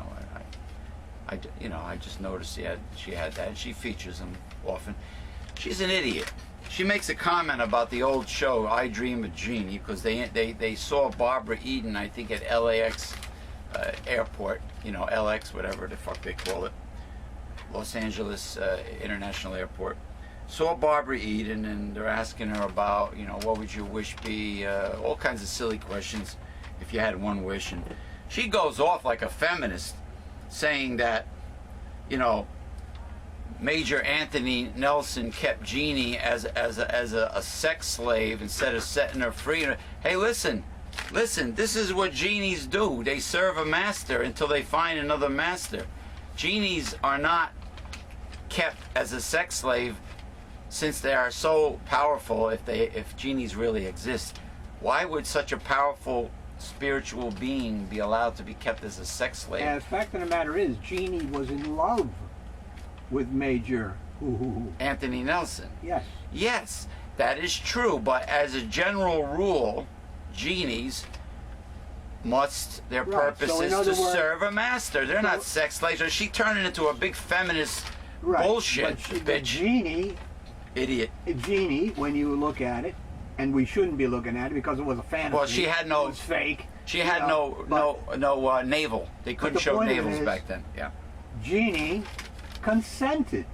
[SPEAKER 1] know, I just noticed she had that, and she features them often. She's an idiot. She makes a comment about the old show I Dream of Jeannie because they saw Barbara Eden, I think, at LAX airport. You know, LX, whatever the fuck they call it, Los Angeles International Airport. Saw Barbara Eden, and they're asking her about, you know, what would your wish be? All kinds of silly questions. If you had one wish, and she goes off like a feminist, saying that, you know, Major Anthony Nelson kept Jeannie as a sex slave instead of setting her free. Hey, listen, this is what genies do. They serve a master until they find another master. Genies are not kept as a sex slave since they are so powerful. If genies really exist, why would such a powerful spiritual being be allowed to be kept as a sex slave?
[SPEAKER 2] And the fact of the matter is, Jeannie was in love with Major
[SPEAKER 1] Anthony Nelson.
[SPEAKER 2] Yes.
[SPEAKER 1] Yes, that is true. But as a general rule, genies their purpose
[SPEAKER 2] So in
[SPEAKER 1] is
[SPEAKER 2] other
[SPEAKER 1] to
[SPEAKER 2] words-
[SPEAKER 1] serve a master. They're not sex slaves. Or she turned it into a big feminist bullshit
[SPEAKER 2] But
[SPEAKER 1] bitch. Idiot.
[SPEAKER 2] Jeannie, when you look at it, and we shouldn't be looking at it because it was a fantasy.
[SPEAKER 1] Well, she had no-
[SPEAKER 2] It was fake.
[SPEAKER 1] She had
[SPEAKER 2] you know,
[SPEAKER 1] no navel. They couldn't
[SPEAKER 2] the
[SPEAKER 1] show
[SPEAKER 2] point of it
[SPEAKER 1] navels
[SPEAKER 2] is-
[SPEAKER 1] back then. Yeah.
[SPEAKER 2] Jeannie consented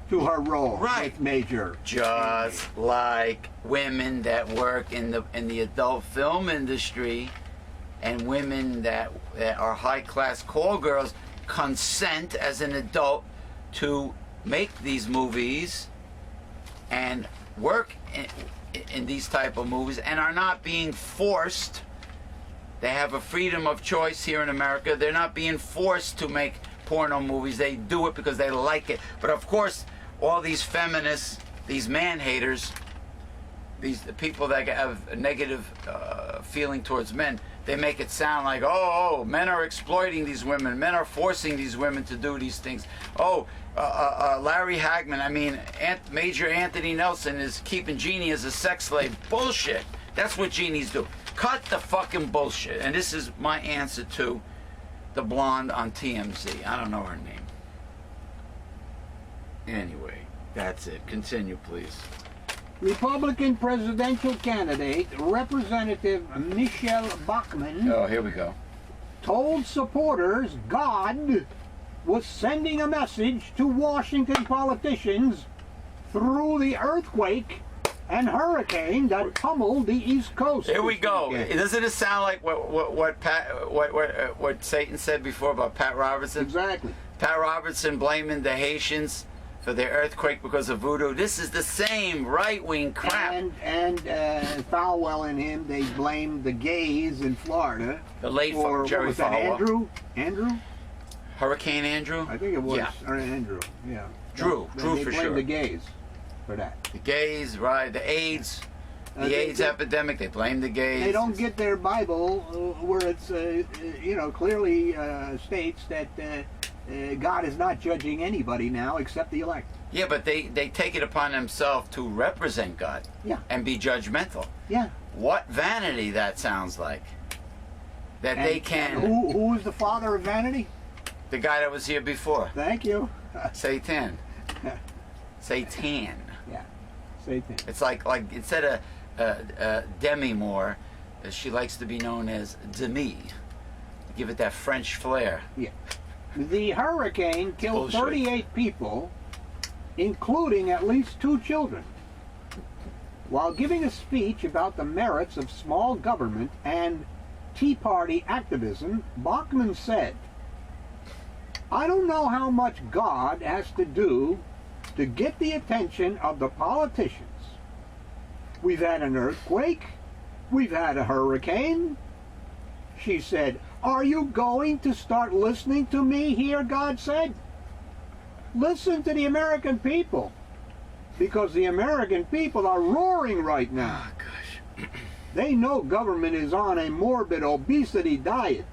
[SPEAKER 2] to her role
[SPEAKER 1] Right.
[SPEAKER 2] with Major.
[SPEAKER 1] Just like women that work in the adult film industry, and women that are high class call girls consent as an adult to make these movies and work in these type of movies and are not being forced. They have a freedom of choice here in America. They're not being forced to make porno movies. They do it because they like it. But of course, all these feminists, these man haters, these people that have a negative feeling towards men, they make it sound like, oh, men are exploiting these women. Men are forcing these women to do these things. Larry Hagman, Major Anthony Nelson is keeping Jeannie as a sex slave. Bullshit. That's what genies do. Cut the fucking bullshit. And this is my answer to the blonde on TMZ. I don't know her name. Anyway, that's it. Continue, please.
[SPEAKER 2] Republican presidential candidate Representative Michelle Bachmann
[SPEAKER 1] Oh, here we go.
[SPEAKER 2] told supporters God was sending a message to Washington politicians through the earthquake and hurricane that pummeled the East Coast.
[SPEAKER 1] Here we
[SPEAKER 2] this
[SPEAKER 1] go.
[SPEAKER 2] weekend.
[SPEAKER 1] Doesn't it sound like what Satan said before about Pat Robertson?
[SPEAKER 2] Exactly.
[SPEAKER 1] Pat Robertson blaming the Haitians for the earthquake because of voodoo. This is the same right-wing crap.
[SPEAKER 2] And Falwell and him, they blamed the gays in Florida.
[SPEAKER 1] The late
[SPEAKER 2] for,
[SPEAKER 1] Jerry
[SPEAKER 2] what was that,
[SPEAKER 1] Falwell.
[SPEAKER 2] Andrew?
[SPEAKER 1] Hurricane Andrew?
[SPEAKER 2] I think it was.
[SPEAKER 1] Yeah.
[SPEAKER 2] Or Andrew, yeah.
[SPEAKER 1] Drew
[SPEAKER 2] they
[SPEAKER 1] for
[SPEAKER 2] blamed
[SPEAKER 1] sure.
[SPEAKER 2] the gays for that.
[SPEAKER 1] The gays, right? The AIDS. The
[SPEAKER 2] They-
[SPEAKER 1] AIDS epidemic, they blame the gays.
[SPEAKER 2] They don't get their Bible where it's, clearly states that God is not judging anybody now except the elect.
[SPEAKER 1] Yeah, but they take it upon themselves to represent God.
[SPEAKER 2] Yeah.
[SPEAKER 1] And be judgmental.
[SPEAKER 2] Yeah.
[SPEAKER 1] What vanity that sounds like. That
[SPEAKER 2] And
[SPEAKER 1] they can...
[SPEAKER 2] Who is the father of vanity?
[SPEAKER 1] The guy that was here before.
[SPEAKER 2] Thank you.
[SPEAKER 1] Satan. Satan.
[SPEAKER 2] Yeah. Satan.
[SPEAKER 1] It's like instead of Demi Moore, she likes to be known as Demi. Give it that French flair.
[SPEAKER 2] Yeah. The hurricane killed
[SPEAKER 1] Bullshit.
[SPEAKER 2] 38 people, including at least 2 children. While giving a speech about the merits of small government and Tea Party activism, Bachmann said, "I don't know how much God has to do to get the attention of the politicians. We've had an earthquake. We've had a hurricane." She said, "Are you going to start listening to me here?" God said. "Listen to the American people, because the American people are roaring right now.
[SPEAKER 1] Oh, gosh.
[SPEAKER 2] They know government is on a morbid obesity diet,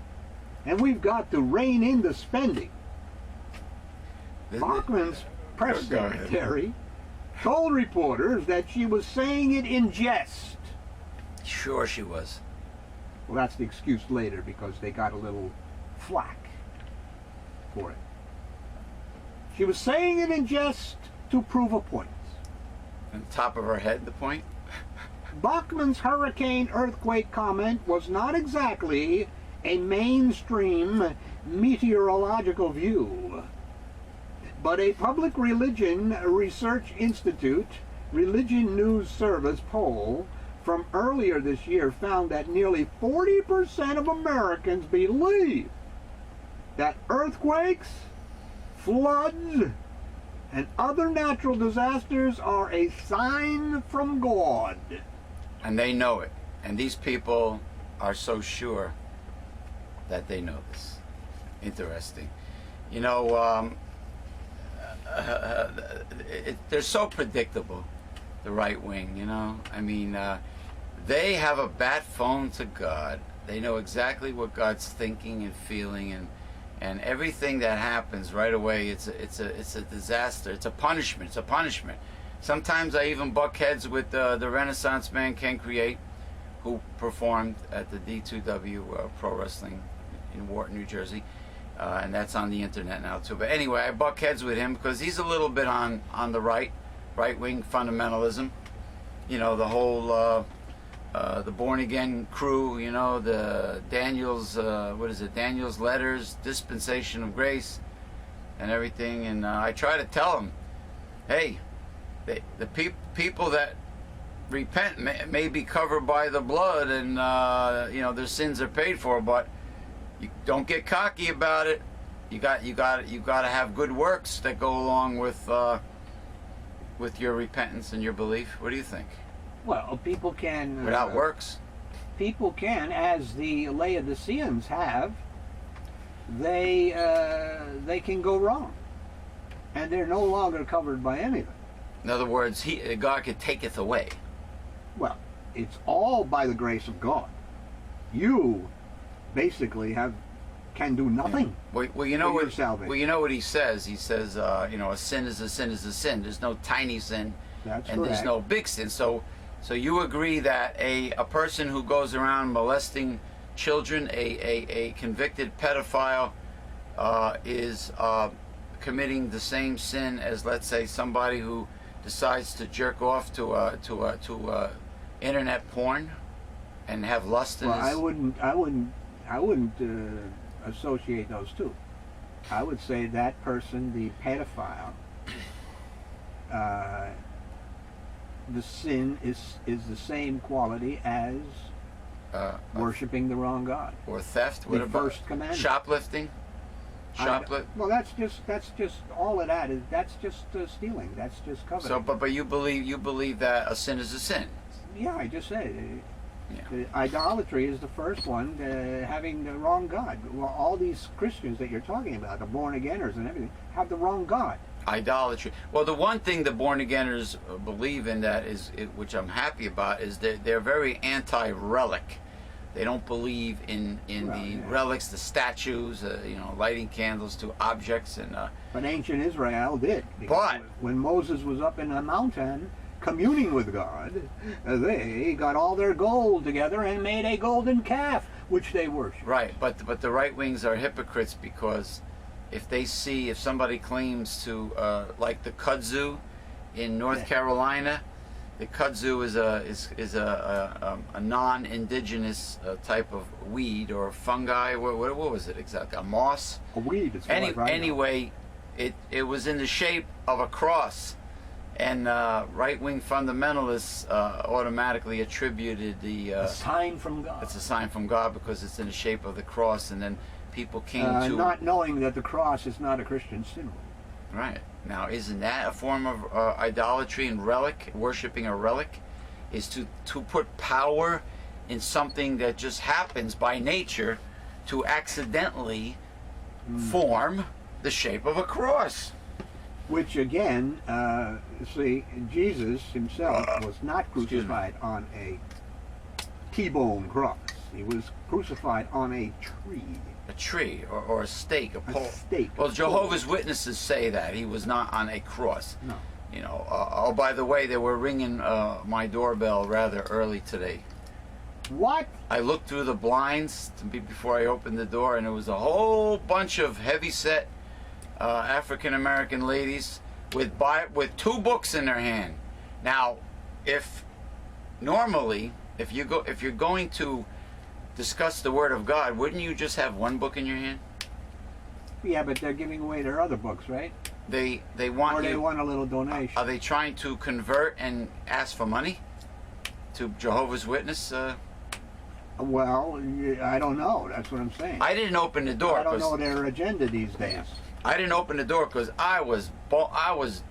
[SPEAKER 2] and we've got to rein in the spending." Bachmann's press
[SPEAKER 1] Go ahead.
[SPEAKER 2] secretary told reporters that she was saying it in jest.
[SPEAKER 1] Sure she was.
[SPEAKER 2] Well, that's the excuse later because they got a little flack for it. She was saying it in jest to prove a point.
[SPEAKER 1] On the top of her head, the point?
[SPEAKER 2] Bachmann's hurricane earthquake comment was not exactly a mainstream meteorological view, but a Public Religion Research Institute Religion News Service poll from earlier this year found that nearly 40% of Americans believe that earthquakes, floods, and other natural disasters are a sign from God.
[SPEAKER 1] And they know it. And these people are so sure that they know this. Interesting. You know, they're so predictable, the right wing, you know? I mean, they have a bat phone to God. They know exactly what God's thinking and feeling, and everything that happens right away, it's a disaster. It's a punishment. It's a punishment. Sometimes I even buck heads with the Renaissance man Ken Create, who performed at the D2W Pro Wrestling in Wharton, New Jersey, and that's on the internet now too. But anyway, I buck heads with him because he's a little bit on the right-wing fundamentalism. You know, the whole the born again crew. You know, the Daniel's Daniel's letters, dispensation of grace, and everything. And I try to tell him, hey, the people that repent may be covered by the blood, and you know, their sins are paid for, but you don't get cocky about it. You got to have good works that go along with your repentance and your belief. What do you think?
[SPEAKER 2] Well, people can...
[SPEAKER 1] Without works?
[SPEAKER 2] People can, as the Laodiceans have, they can go wrong. And they're no longer covered by anything.
[SPEAKER 1] In other words, God could taketh away.
[SPEAKER 2] Well, it's all by the grace of God. You basically can do nothing.
[SPEAKER 1] Yeah. Well, you know
[SPEAKER 2] for your
[SPEAKER 1] what?
[SPEAKER 2] salvation.
[SPEAKER 1] Well, you know what he says. He says, you know, a sin is a sin is a sin. There's no tiny sin,
[SPEAKER 2] That's
[SPEAKER 1] and there's
[SPEAKER 2] correct.
[SPEAKER 1] no big sin. So you agree that a person who goes around molesting children, a convicted pedophile, is committing the same sin as, let's say, somebody who decides to jerk off to internet porn and have lust in
[SPEAKER 2] Well,
[SPEAKER 1] his...
[SPEAKER 2] I wouldn't associate those two. I would say that person, the pedophile, the sin is the same quality as worshiping the wrong God.
[SPEAKER 1] Or theft.
[SPEAKER 2] The
[SPEAKER 1] What about
[SPEAKER 2] first commandment.
[SPEAKER 1] shoplifting?
[SPEAKER 2] Well, that's just all of that is. That's just stealing. That's just coveting.
[SPEAKER 1] So, but you believe that a sin is a sin.
[SPEAKER 2] Yeah, I just said.
[SPEAKER 1] Yeah.
[SPEAKER 2] Idolatry is the first one, having the wrong God. Well, all these Christians that you're talking about, the born-againers and everything, have the wrong God.
[SPEAKER 1] Idolatry. Well, the one thing the born-againers believe in, which I'm happy about, is that they're very anti-relic. They don't believe in the relics, the statues, lighting candles to objects.
[SPEAKER 2] But ancient Israel did.
[SPEAKER 1] But
[SPEAKER 2] when Moses was up in a mountain communing with God, they got all their gold together and made a golden calf, which they worship.
[SPEAKER 1] Right, but the right wings are hypocrites, because if somebody claims to like the kudzu in North Carolina, the kudzu is a non-indigenous type of weed or fungi. What was it exactly? A moss?
[SPEAKER 2] A weed.
[SPEAKER 1] Anyway, it was in the shape of a cross, and right-wing fundamentalists automatically attributed
[SPEAKER 2] a sign from God.
[SPEAKER 1] It's a sign from God because it's in the shape of the cross, and then people came to
[SPEAKER 2] not knowing that the cross is not a Christian symbol.
[SPEAKER 1] Right. Now, isn't that a form of idolatry and relic? Worshipping a relic is to put power in something that just happens by nature to accidentally form the shape of a cross.
[SPEAKER 2] Which again, see, Jesus himself was not crucified on a T-bone cross. He was crucified on a tree.
[SPEAKER 1] A tree or a stake, a pole.
[SPEAKER 2] A stake.
[SPEAKER 1] Well, Jehovah's Witnesses say that he was not on a cross.
[SPEAKER 2] No.
[SPEAKER 1] Oh, by the way, they were ringing my doorbell rather early today.
[SPEAKER 2] What?
[SPEAKER 1] I looked through the blinds before I opened the door, and it was a whole bunch of heavy-set African American ladies with 2 books in their hand. Now, if you're going to discuss the Word of God, wouldn't you just have 1 book in your hand?
[SPEAKER 2] Yeah, but they're giving away their other books, right?
[SPEAKER 1] They want
[SPEAKER 2] or they want a little donation.
[SPEAKER 1] Are they trying to convert and ask for money to Jehovah's Witness?
[SPEAKER 2] Well, I don't know. That's what I'm saying.
[SPEAKER 1] I didn't open the door.
[SPEAKER 2] I don't know their agenda these days.
[SPEAKER 1] I didn't open the door because I was tired.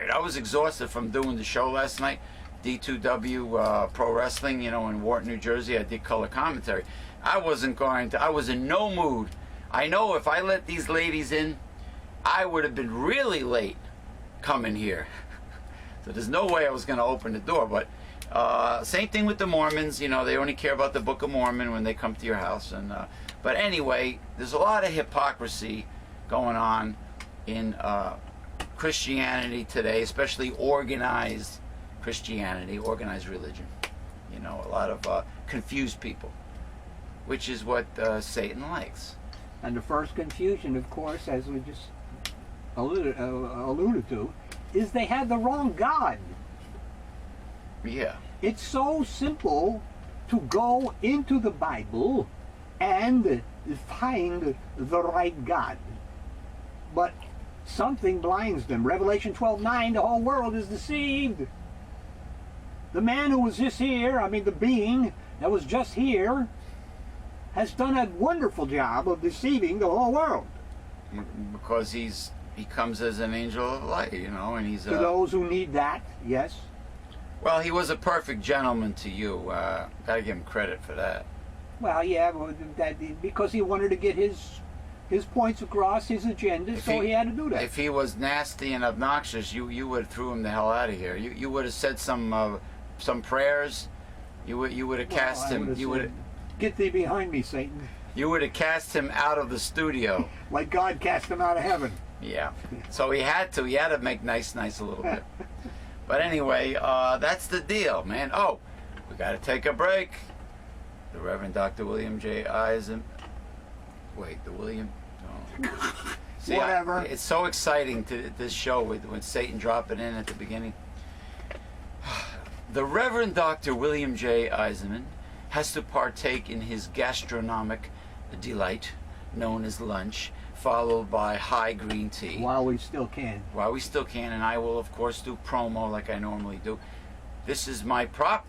[SPEAKER 1] I was exhausted from doing the show last night. D2W Pro Wrestling, in Wharton, New Jersey. I did color commentary. I was in no mood. I know if I let these ladies in, I would have been really late coming here. So there's no way I was going to open the door. But same thing with the Mormons. They only care about the Book of Mormon when they come to your house. But anyway, there's a lot of hypocrisy going on in Christianity today, especially organized Christianity, organized religion. A lot of confused people, which is what Satan likes.
[SPEAKER 2] And the first confusion, of course, as we just alluded to, is they have the wrong God.
[SPEAKER 1] Yeah.
[SPEAKER 2] It's so simple to go into the Bible and find the right God. But something blinds them. Revelation 12:9, the whole world is deceived. The man who was just here, the being that was just here, has done a wonderful job of deceiving the whole world.
[SPEAKER 1] Because he comes as an angel of light, and he's...
[SPEAKER 2] To those who need that, yes.
[SPEAKER 1] Well, he was a perfect gentleman to you. Gotta give him credit for that.
[SPEAKER 2] Well, yeah, because he wanted to get his points across, his agenda, so he had to do that.
[SPEAKER 1] If he was nasty and obnoxious, you would have threw him the hell out of here. You would have said some prayers. You would have cast him. You would.
[SPEAKER 2] Get thee behind me, Satan.
[SPEAKER 1] You would have cast him out of the studio.
[SPEAKER 2] Like God cast him out of heaven.
[SPEAKER 1] Yeah. So he had to. He had to make nice a little bit. But anyway, that's the deal, man. Oh, we got to take a break. The Reverend Dr. William J. Eisen. Wait, the William. Oh. See,
[SPEAKER 2] Whatever.
[SPEAKER 1] It's so exciting this show when Satan dropping in at the beginning. The Reverend Dr. William J. Eisenman has to partake in his gastronomic delight, known as lunch, followed by high green tea.
[SPEAKER 2] While we still can.
[SPEAKER 1] And I will, of course, do promo like I normally do. This is my prop,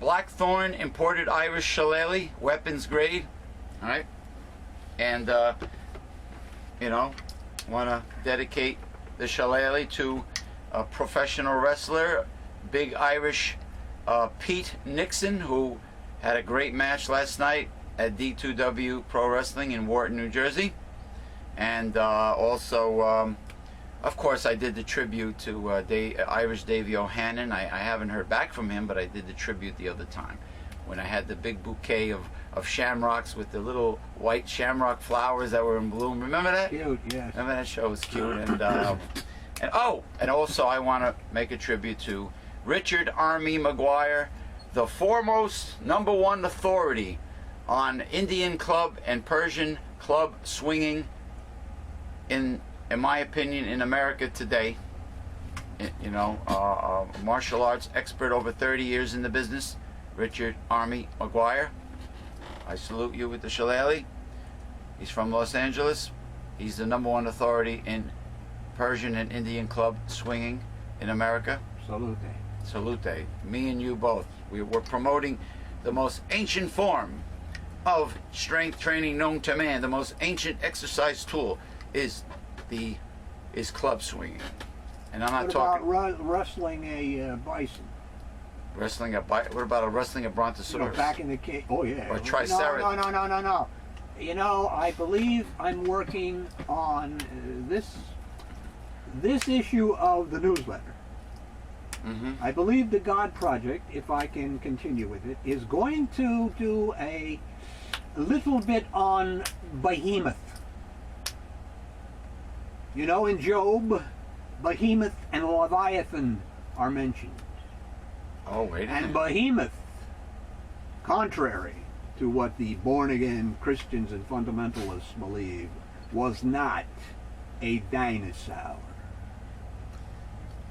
[SPEAKER 1] Blackthorn imported Irish shillelagh, weapons grade. All right. And, want to dedicate the shillelagh to a professional wrestler, big Irish Pete Nixon, who had a great match last night at D2W Pro Wrestling in Wharton, New Jersey. And also of course, I did the tribute to Irish Davey O'Hannon. I haven't heard back from him, but I did the tribute the other time when I had the big bouquet of shamrocks with the little white shamrock flowers that were in bloom. Remember that?
[SPEAKER 2] Cute, yes.
[SPEAKER 1] Remember that show was cute. And also I want to make a tribute to Richard Army McGuire, the foremost #1 authority on Indian club and Persian club swinging in my opinion, in America today. You know, martial arts expert, over 30 years in the business, Richard Army McGuire. I salute you with the shillelagh. He's from Los Angeles. He's the #1 authority in Persian and Indian club swinging in America.
[SPEAKER 2] Salute.
[SPEAKER 1] Salute. Me and you both. We're promoting the most ancient form of strength training known to man. The most ancient exercise tool is club swinging. And I'm not talking
[SPEAKER 2] about wrestling a bison?
[SPEAKER 1] What about wrestling a brontosaurus?
[SPEAKER 2] You know, back in the cave. Oh yeah.
[SPEAKER 1] Or triceratops?
[SPEAKER 2] No. You know, I believe I'm working on this issue of the newsletter.
[SPEAKER 1] Mm-hmm.
[SPEAKER 2] I believe the God Project, if I can continue with it, is going to do a little bit on Behemoth. You know, in Job, Behemoth and Leviathan are mentioned.
[SPEAKER 1] Oh, wait a minute.
[SPEAKER 2] And Behemoth, contrary to what the born-again Christians and fundamentalists believe, was not a dinosaur.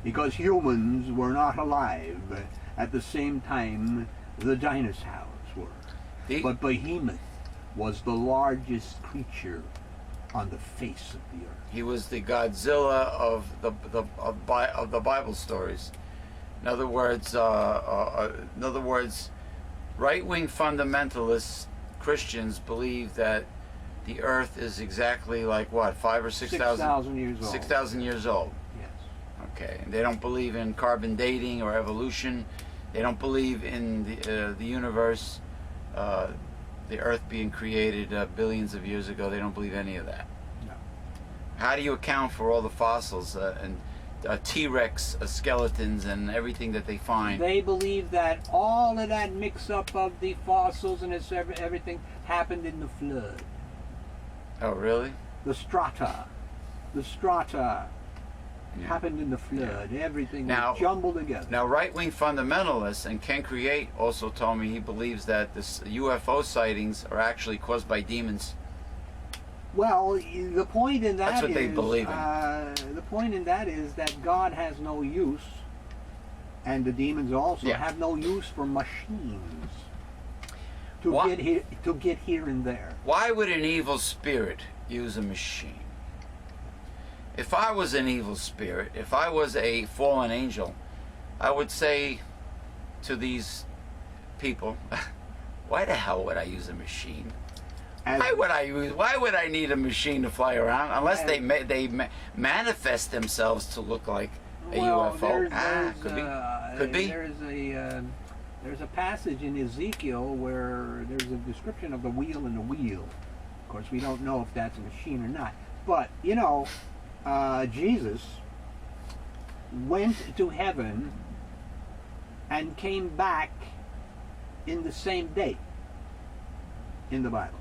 [SPEAKER 2] Because humans were not alive at the same time the dinosaurs were. But Behemoth was the largest creature on the face of the earth.
[SPEAKER 1] He was the Godzilla of the Bible stories. In other words, right-wing fundamentalists, Christians, believe that the Earth is exactly like what, 5,000 or 6,000
[SPEAKER 2] years old.
[SPEAKER 1] 6,000 years old.
[SPEAKER 2] Yes.
[SPEAKER 1] Okay, and they don't believe in carbon dating or evolution. They don't believe in the universe, the Earth being created billions of years ago. They don't believe any of that.
[SPEAKER 2] No.
[SPEAKER 1] How do you account for all the fossils and T-Rex skeletons and everything that they find?
[SPEAKER 2] They believe that all of that mix-up of the fossils and everything happened in the flood.
[SPEAKER 1] Oh, really?
[SPEAKER 2] The strata happened in the flood. Yeah. Everything was jumbled together.
[SPEAKER 1] Now, right-wing fundamentalists, and Ken Create also told me he believes that this UFO sightings are actually caused by demons.
[SPEAKER 2] Well, the point in that
[SPEAKER 1] That's what they believe in.
[SPEAKER 2] The point in that is that God has no use, and the demons also have no use for machines to get here and there.
[SPEAKER 1] Why would an evil spirit use a machine? If I was an evil spirit, if I was a fallen angel, I would say to these people, why the hell would I use a machine? Why would I need a machine to fly around unless they manifest themselves to look like a UFO? Could be.
[SPEAKER 2] There's a passage in Ezekiel where there's a description of the wheel in the wheel. Of course, we don't know if that's a machine or not. But you know, Jesus went to heaven and came back in the same day in the Bible.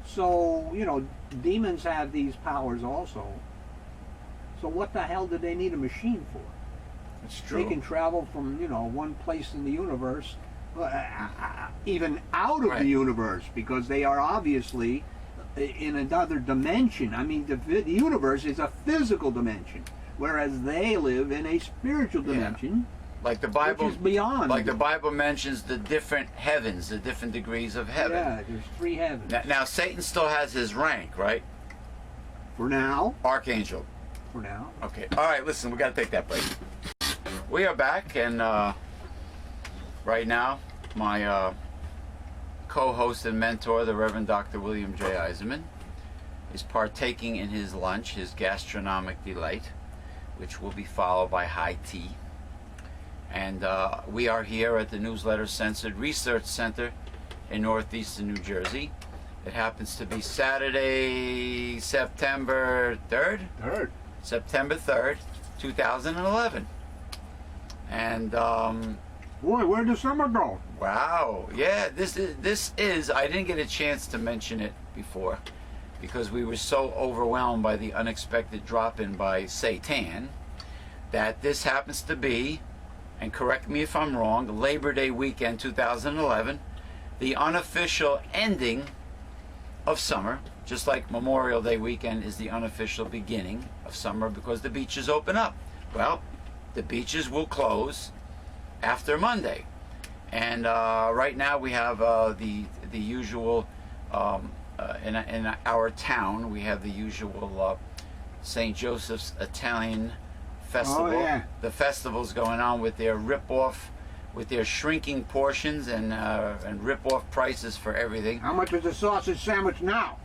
[SPEAKER 2] So, you know, demons have these powers also. So what the hell do they need a machine for?
[SPEAKER 1] It's true.
[SPEAKER 2] They can travel from, you know, one place in the universe, even out of the universe, because they are obviously in another dimension. I mean, the universe is a physical dimension, whereas they live in a spiritual dimension.
[SPEAKER 1] Like the Bible,
[SPEAKER 2] which is beyond.
[SPEAKER 1] Like the Bible mentions the different heavens, the different degrees of heaven.
[SPEAKER 2] Yeah, there's 3 heavens.
[SPEAKER 1] Now Satan still has his rank, right?
[SPEAKER 2] For now.
[SPEAKER 1] Archangel.
[SPEAKER 2] For now.
[SPEAKER 1] Okay. All right. Listen, we got to take that break. We are back, and right now, my co-host and mentor, the Reverend Dr. William J. Eisenman, is partaking in his lunch, his gastronomic delight, which will be followed by high tea. And we are here at the Newsletter Censored Research Center in northeastern New Jersey. It happens to be Saturday, September 3rd? September 3rd, 2011. And
[SPEAKER 2] Boy, where'd the summer go?
[SPEAKER 1] wow, yeah, this is I didn't get a chance to mention it before because we were so overwhelmed by the unexpected drop-in by Satan that this happens to be, and correct me if I'm wrong, Labor Day weekend 2011, the unofficial ending of summer, just like Memorial Day weekend is the unofficial beginning of summer because the beaches open up. Well, the beaches will close after Monday. And right now we have the usual, in our town, we have the usual St. Joseph's Italian Festival.
[SPEAKER 2] Oh, yeah.
[SPEAKER 1] The festival's going on with their rip-off, with their shrinking portions and rip-off prices for everything.
[SPEAKER 2] How much is a sausage sandwich now?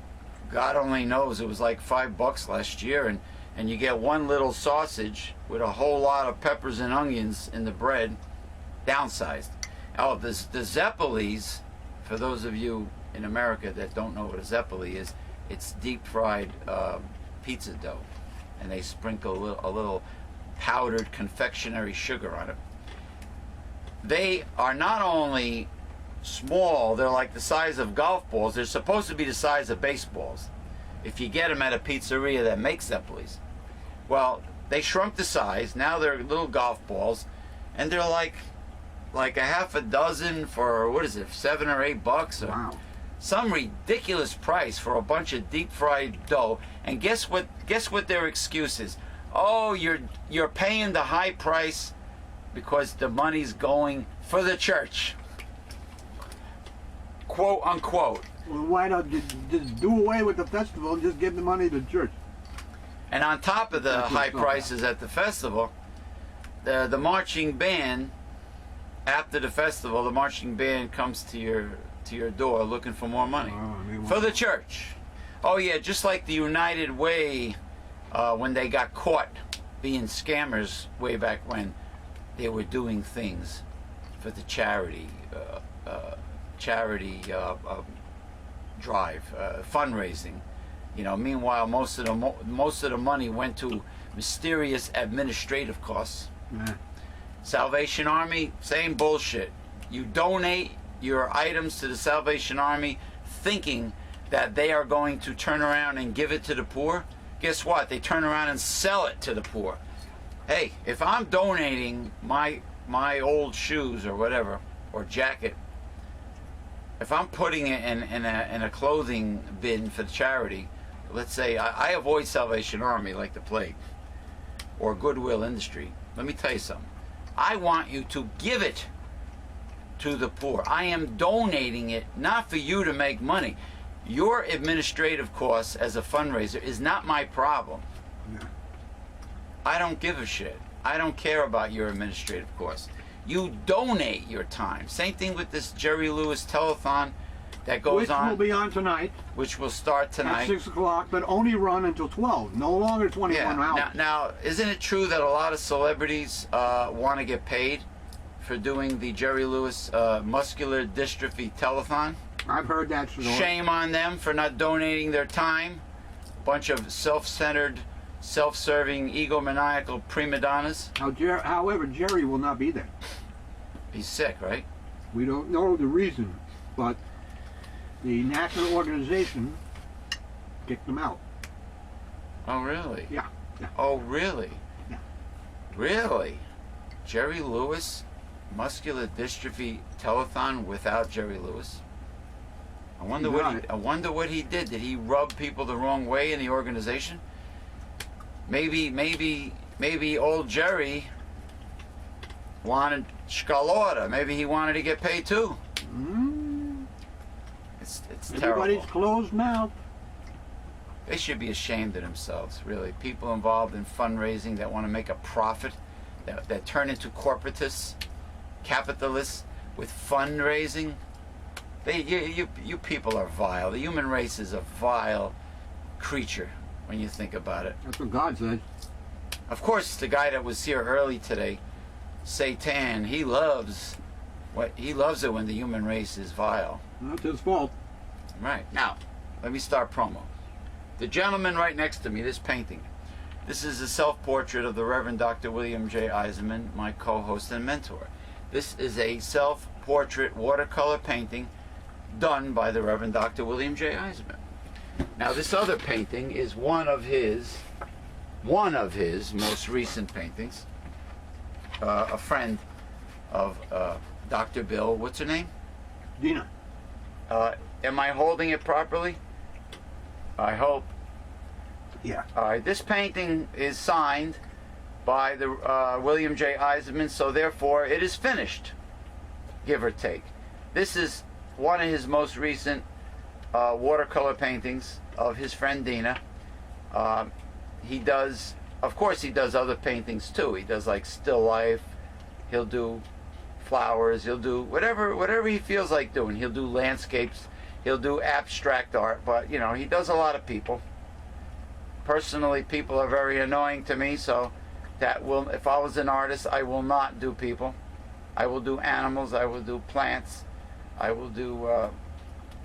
[SPEAKER 1] God only knows. It was like $5 last year, and you get one little sausage with a whole lot of peppers and onions in the bread, downsized. Oh, the Zeppelis, for those of you in America that don't know what a Zeppeli is, it's deep fried pizza dough, and they sprinkle a little powdered confectionery sugar on it. They are not only small, they're like the size of golf balls. They're supposed to be the size of baseballs if you get them at a pizzeria that makes Zeppelis. Well, they shrunk the size. Now they're little golf balls, and they're like a half a dozen for, what is it, $7 or $8? Or
[SPEAKER 2] Wow.
[SPEAKER 1] some ridiculous price for a bunch of deep fried dough. And guess what their excuse is? Oh, you're paying the high price because the money's going for the church, quote unquote.
[SPEAKER 2] Well, why not just do away with the festival and just give the money to the church?
[SPEAKER 1] And on top of the
[SPEAKER 2] That's
[SPEAKER 1] high
[SPEAKER 2] what's up.
[SPEAKER 1] prices at the festival, the marching band, after the festival, the marching band comes to your door looking for more money for the church. Oh yeah, just like the United Way when they got caught being scammers way back when, they were doing things for the charity drive, fundraising. You know, meanwhile, most of the money went to mysterious administrative costs.
[SPEAKER 2] Yeah.
[SPEAKER 1] Salvation Army, same bullshit. You donate your items to the Salvation Army thinking that they are going to turn around and give it to the poor. Guess what? They turn around and sell it to the poor. Hey, if I'm donating my old shoes or whatever, or jacket, if I'm putting it in a clothing bin for the charity, let's say I avoid Salvation Army like the plague, or Goodwill Industry. Let me tell you something. I want you to give it to the poor. I am donating it not for you to make money. Your administrative costs as a fundraiser is not my problem.
[SPEAKER 2] Yeah.
[SPEAKER 1] I don't give a shit. I don't care about your administrative costs. You donate your time. Same thing with this Jerry Lewis telethon that goes
[SPEAKER 2] Which
[SPEAKER 1] on,
[SPEAKER 2] will be on tonight
[SPEAKER 1] which will start
[SPEAKER 2] at
[SPEAKER 1] tonight.
[SPEAKER 2] 6 o'clock, but only run until 12. No longer 21 hours.
[SPEAKER 1] Now, isn't it true that a lot of celebrities want to get paid for doing the Jerry Lewis muscular dystrophy telethon?
[SPEAKER 2] I've heard that story.
[SPEAKER 1] Shame on them for not donating their time. Bunch of self-centered, self-serving, egomaniacal prima donnas.
[SPEAKER 2] However, Jerry will not be there.
[SPEAKER 1] He's sick, right?
[SPEAKER 2] We don't know the reason, but the national organization kicked him out.
[SPEAKER 1] Oh, really?
[SPEAKER 2] Yeah. Yeah.
[SPEAKER 1] Oh, really?
[SPEAKER 2] Yeah.
[SPEAKER 1] Really? Jerry Lewis muscular dystrophy telethon without Jerry Lewis? I wonder what he did. Did he rub people the wrong way in the organization? Maybe old Jerry wanted Scalora. Maybe he wanted to get paid too. It's terrible.
[SPEAKER 2] Everybody's closed mouth.
[SPEAKER 1] They should be ashamed of themselves, really. People involved in fundraising that want to make a profit, that turn into corporatists, capitalists with fundraising. You people are vile. The human race is a vile creature when you think about it.
[SPEAKER 2] That's what God said.
[SPEAKER 1] Of course, the guy that was here early today, Satan, he loves it when the human race is vile.
[SPEAKER 2] That's his fault.
[SPEAKER 1] Right. Now, let me start promo. The gentleman right next to me, this painting This is a self-portrait of the Reverend Dr. William J. Eisenman, my co-host and mentor. This is a self-portrait watercolor painting done by the Reverend Dr. William J. Eisenman. Now, this other painting is one of his most recent paintings. A friend of Dr. Bill, what's her name?
[SPEAKER 2] Dina.
[SPEAKER 1] Am I holding it properly? I hope.
[SPEAKER 2] Yeah.
[SPEAKER 1] All right, this painting is signed by the William J. Eisenman, so therefore it is finished, give or take. This is one of his most recent watercolor paintings of his friend Dina. He does, of course, he does other paintings too. He does like still life. He'll do flowers. He'll do whatever he feels like doing. He'll do landscapes. He'll do abstract art. But you know, he does a lot of people. Personally, people are very annoying to me. So that will, if I was an artist, I will not do people. I will do animals. I will do plants. I will do.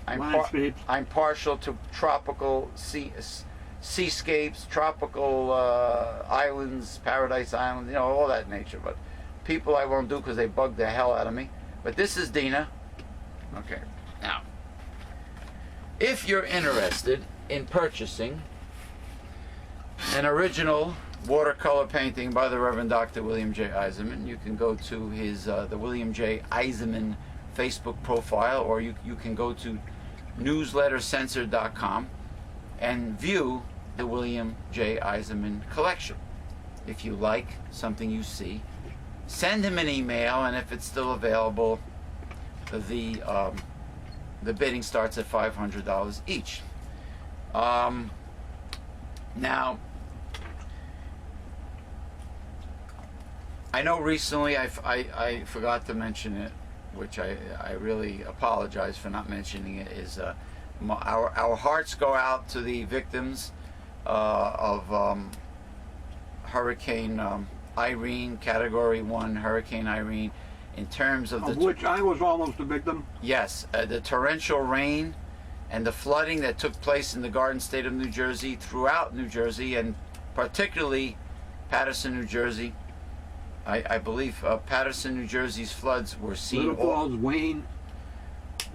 [SPEAKER 1] I'm partial to tropical seascapes, tropical islands, paradise islands, you know, all that nature. But people I won't do because they bug the hell out of me. But this is Dina. Okay. Now, if you're interested in purchasing an original watercolor painting by the Reverend Dr. William J. Eisenman, you can go to his the William J. Eisenman Facebook profile, or you can go to newslettercensored.com and view the William J. Eisenman collection. If you like something you see, send him an email, and if it's still available, the bidding starts at $500 each. Now, I know recently I forgot to mention it, which I really apologize for not mentioning it, is our hearts go out to the victims of Hurricane Irene, Category 1 Hurricane Irene, in terms of
[SPEAKER 2] which I was almost a victim.
[SPEAKER 1] Yes, the torrential rain and the flooding that took place in the Garden State of New Jersey, throughout New Jersey, and particularly Paterson, New Jersey. I believe Paterson, New Jersey's floods were seen.
[SPEAKER 2] Little Falls, Wayne.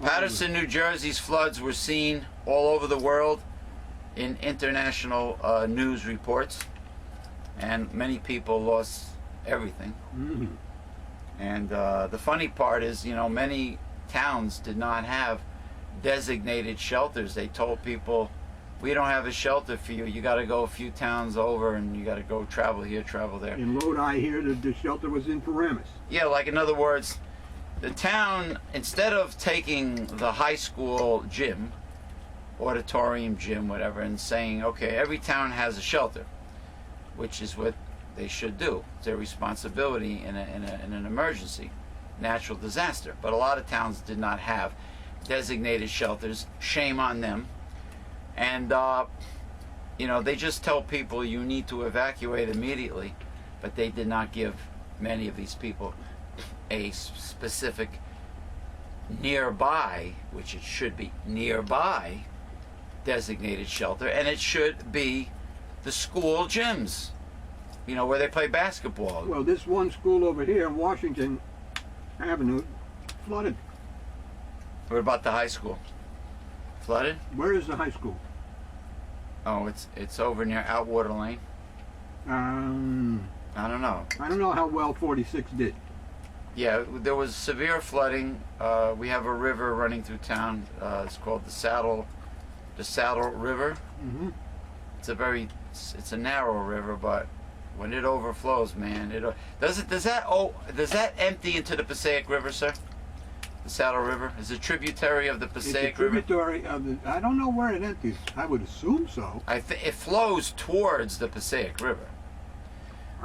[SPEAKER 1] Paterson, New Jersey's floods were seen all over the world in international news reports, and many people lost everything.
[SPEAKER 2] Mm-hmm.
[SPEAKER 1] And the funny part is, you know, many towns did not have designated shelters. They told people, we don't have a shelter for you. You got to go a few towns over, and you got to go travel here, travel there.
[SPEAKER 2] In Lodi here, the shelter was in Paramus.
[SPEAKER 1] Yeah, like in other words, the town, instead of taking the high school gym, auditorium gym, whatever, and saying, okay, every town has a shelter, which is what they should do. It's their responsibility in an emergency, natural disaster. But a lot of towns did not have designated shelters. Shame on them. And, you know, they just tell people you need to evacuate immediately, but they did not give many of these people a specific nearby, which it should be nearby, designated shelter, and it should be the school gyms, you know, where they play basketball.
[SPEAKER 2] Well, this one school over here in Washington Avenue flooded.
[SPEAKER 1] What about the high school? Flooded?
[SPEAKER 2] Where is the high school?
[SPEAKER 1] Oh, it's over near Outwater Lane. I don't know.
[SPEAKER 2] I don't know how well 46 did.
[SPEAKER 1] Yeah, there was severe flooding. We have a river running through town. It's called the Saddle River.
[SPEAKER 2] Mm-hmm.
[SPEAKER 1] It's a narrow river, but when it overflows, man, does that empty into the Passaic River, sir? The Saddle River is a tributary of the Passaic River.
[SPEAKER 2] It's a tributary of the. I don't know where it empties. I would assume so.
[SPEAKER 1] It flows towards the Passaic River.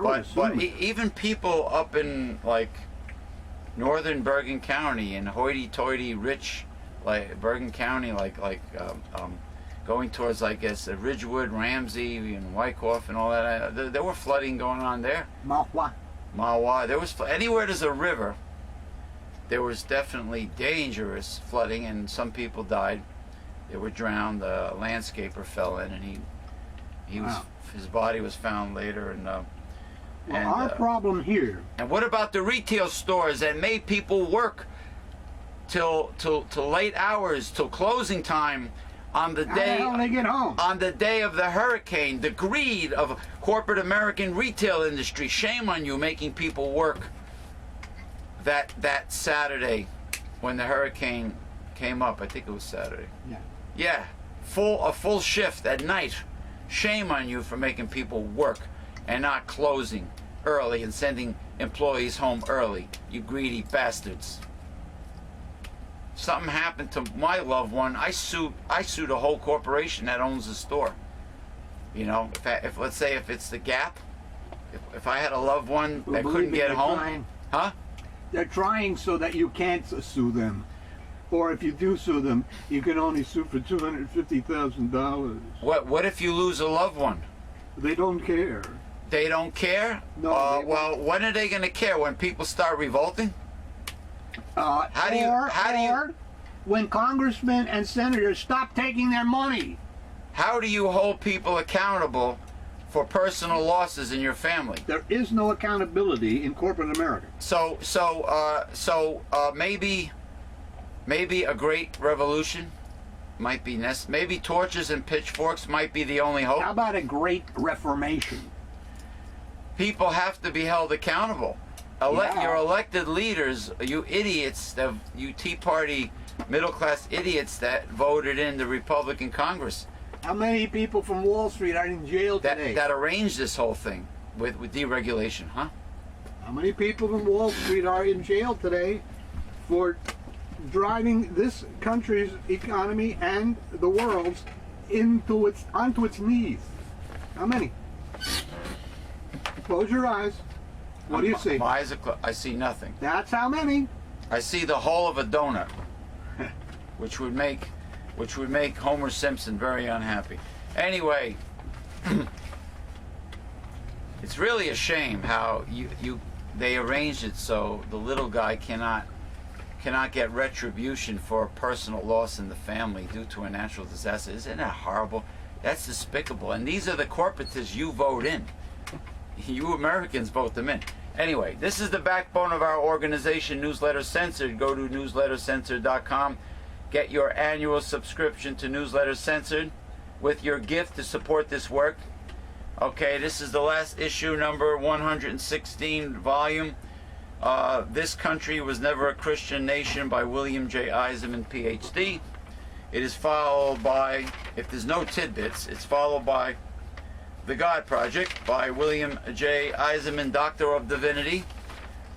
[SPEAKER 1] But even people up in like northern Bergen County and hoity-toity rich like Bergen County, going towards, I guess, Ridgewood, Ramsey, and Wyckoff and all that, there were flooding going on there. Mahwah. There was anywhere there's a river. There was definitely dangerous flooding, and some people died. They were drowned. The landscaper fell in, and he He was
[SPEAKER 2] Wow.
[SPEAKER 1] his body was found later, and
[SPEAKER 2] Well, our problem here.
[SPEAKER 1] and what about the retail stores that made people work till late hours, till closing time on the
[SPEAKER 2] How the
[SPEAKER 1] day
[SPEAKER 2] hell they get home?
[SPEAKER 1] on the day of the hurricane? The greed of corporate American retail industry. Shame on you, making people work that Saturday when the hurricane came up. I think it was Saturday.
[SPEAKER 2] Yeah.
[SPEAKER 1] Yeah, a full shift at night. Shame on you for making people work and not closing early and sending employees home early. You greedy bastards. Something happened to my loved one, I sued a whole corporation that owns the store. You know, if let's say if it's the Gap, if I had a loved one
[SPEAKER 2] Well,
[SPEAKER 1] that
[SPEAKER 2] believe
[SPEAKER 1] couldn't
[SPEAKER 2] me,
[SPEAKER 1] get
[SPEAKER 2] they're
[SPEAKER 1] home,
[SPEAKER 2] trying.
[SPEAKER 1] huh?
[SPEAKER 2] They're trying so that you can't sue them. Or if you do sue them, you can only sue for $250,000.
[SPEAKER 1] What if you lose a loved one?
[SPEAKER 2] They don't care.
[SPEAKER 1] They don't care?
[SPEAKER 2] No, they
[SPEAKER 1] well, when are they going to care? When people start revolting? How do you
[SPEAKER 2] when congressmen and senators stop taking their money.
[SPEAKER 1] How do you hold people accountable for personal losses in your family?
[SPEAKER 2] There is no accountability in corporate America.
[SPEAKER 1] So maybe a great revolution might be necessary. Maybe torches and pitchforks might be the only hope.
[SPEAKER 2] How about a great reformation?
[SPEAKER 1] People have to be held accountable.
[SPEAKER 2] Yeah.
[SPEAKER 1] Your elected leaders, you idiots, you Tea Party middle-class idiots that voted in the Republican Congress
[SPEAKER 2] How many people from Wall Street are in jail today?
[SPEAKER 1] that arranged this whole thing with deregulation, huh?
[SPEAKER 2] How many people from Wall Street are in jail today for driving this country's economy and the world's onto its knees? How many? Close your eyes. What do you see?
[SPEAKER 1] My eyes are closed. I see nothing.
[SPEAKER 2] That's how many.
[SPEAKER 1] I see the whole of a donut, which would make Homer Simpson very unhappy. Anyway, it's really a shame how they arranged it so the little guy cannot get retribution for a personal loss in the family due to a natural disaster. Isn't that horrible? That's despicable. And these are the corporatists you vote in. You Americans vote them in. Anyway, this is the backbone of our organization, Newsletter Censored. Go to newslettercensored.com. Get your annual subscription to Newsletter Censored with your gift to support this work. Okay, this is the last issue, number 116 volume. This Country Was Never a Christian Nation by William J. Eisenman, PhD. It is followed by, if there's no tidbits, it's followed by The God Project by William J. Eisenman, Doctor of Divinity,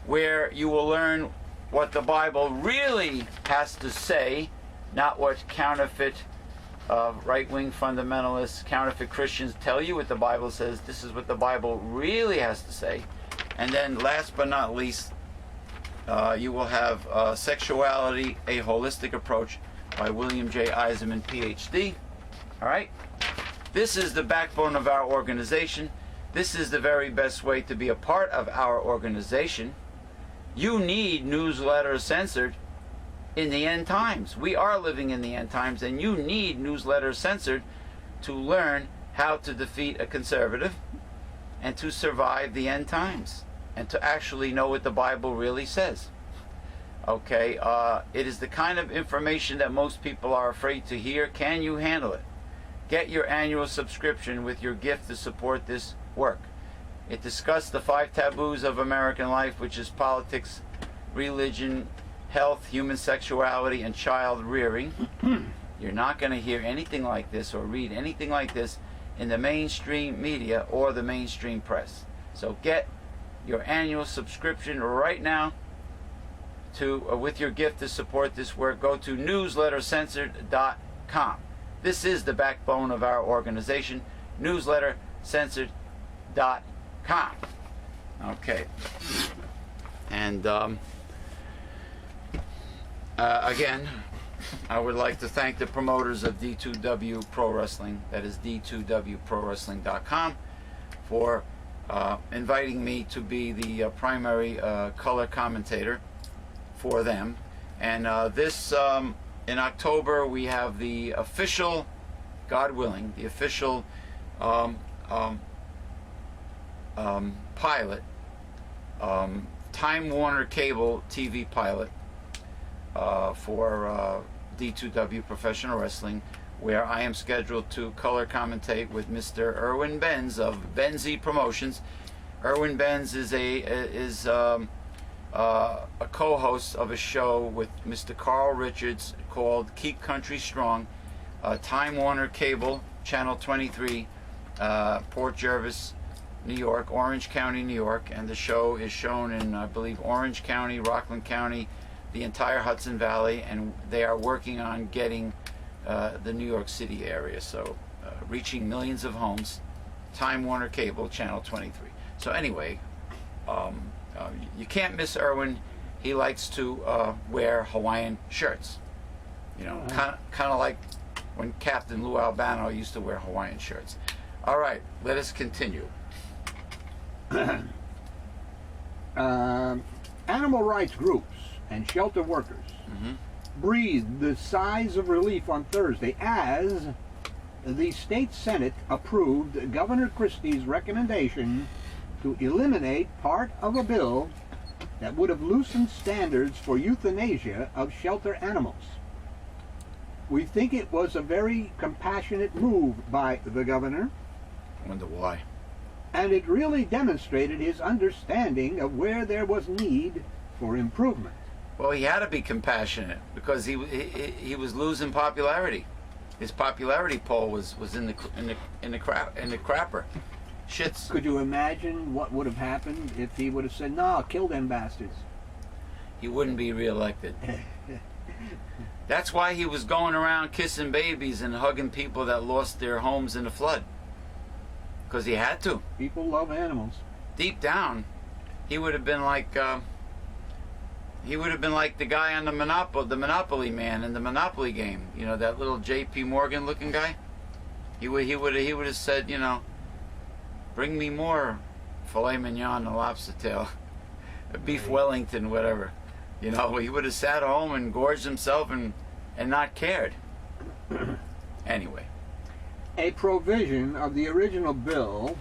[SPEAKER 1] where you will learn what the Bible really has to say, not what counterfeit right-wing fundamentalists, counterfeit Christians tell you what the Bible says. This is what the Bible really has to say. And then last but not least, you will have Sexuality, A Holistic Approach by William J. Eisenman, PhD. All right? This is the backbone of our organization. This is the very best way to be a part of our organization. You need Newsletter Censored in the end times. We are living in the end times, and you need Newsletter Censored to learn how to defeat a conservative and to survive the end times and to actually know what the Bible really says. Okay, it is the kind of information that most people are afraid to hear. Can you handle it? Get your annual subscription with your gift to support this work. It discussed the 5 taboos of American life, which is politics, religion, health, human sexuality, and child rearing. You're not going to hear anything like this or read anything like this in the mainstream media or the mainstream press. So get your annual subscription right now to with your gift to support this work. Go to newslettercensored.com. This is the backbone of our organization, newslettercensored.com. Okay. And again, I would like to thank the promoters of D2W Pro Wrestling, that is D2WProWrestling.com, for inviting me to be the primary color commentator for them. And this in October we have the official, God willing, the official um, um, pilot, Time Warner Cable TV pilot for D2W Professional Wrestling, where I am scheduled to color commentate with Mr. Irwin Benz of Benzie Promotions. Irwin Benz is a co-host of a show with Mr. Carl Richards called Keep Country Strong, Time Warner Cable, Channel 23, Port Jervis, New York, Orange County, New York, and the show is shown in, I believe, Orange County, Rockland County, the entire Hudson Valley, and they are working on getting the New York City area, so reaching millions of homes. Time Warner Cable, Channel 23. So anyway, you can't miss Irwin. He likes to wear Hawaiian shirts. You know, kind of like when Captain Lou Albano used to wear Hawaiian shirts. All right, let us continue.
[SPEAKER 2] Animal rights groups and shelter workers breathed the sighs of relief on Thursday as the state Senate approved Governor Christie's recommendation to eliminate part of a bill that would have loosened standards for euthanasia of shelter animals. We think it was a very compassionate move by the governor.
[SPEAKER 1] I wonder why.
[SPEAKER 2] And it really demonstrated his understanding of where there was need for improvement.
[SPEAKER 1] Well, he had to be compassionate because he was losing popularity. His popularity poll was in the crapper. Shits.
[SPEAKER 2] Could you imagine what would have happened if he would have said, "No, kill them bastards"?
[SPEAKER 1] He wouldn't be reelected. That's why he was going around kissing babies and hugging people that lost their homes in the flood. Because he had to.
[SPEAKER 2] People love animals.
[SPEAKER 1] Deep down, he would have been like the guy on the Monopoly man in the Monopoly game. You know, that little J.P. Morgan looking guy. He would have said, you know, bring me more filet mignon and lobster tail, beef Wellington, whatever. You know, he would have sat home and gorged himself and not cared. Anyway.
[SPEAKER 2] A provision of the original bill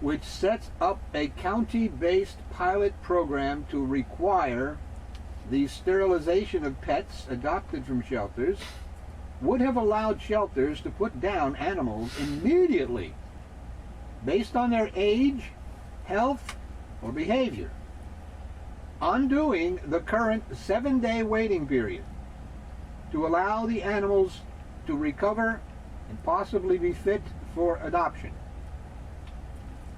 [SPEAKER 2] which sets up a county-based pilot program to require the sterilization of pets adopted from shelters would have allowed shelters to put down animals immediately based on their age, health, or behavior, undoing the current 7-day waiting period to allow the animals to recover and possibly be fit for adoption.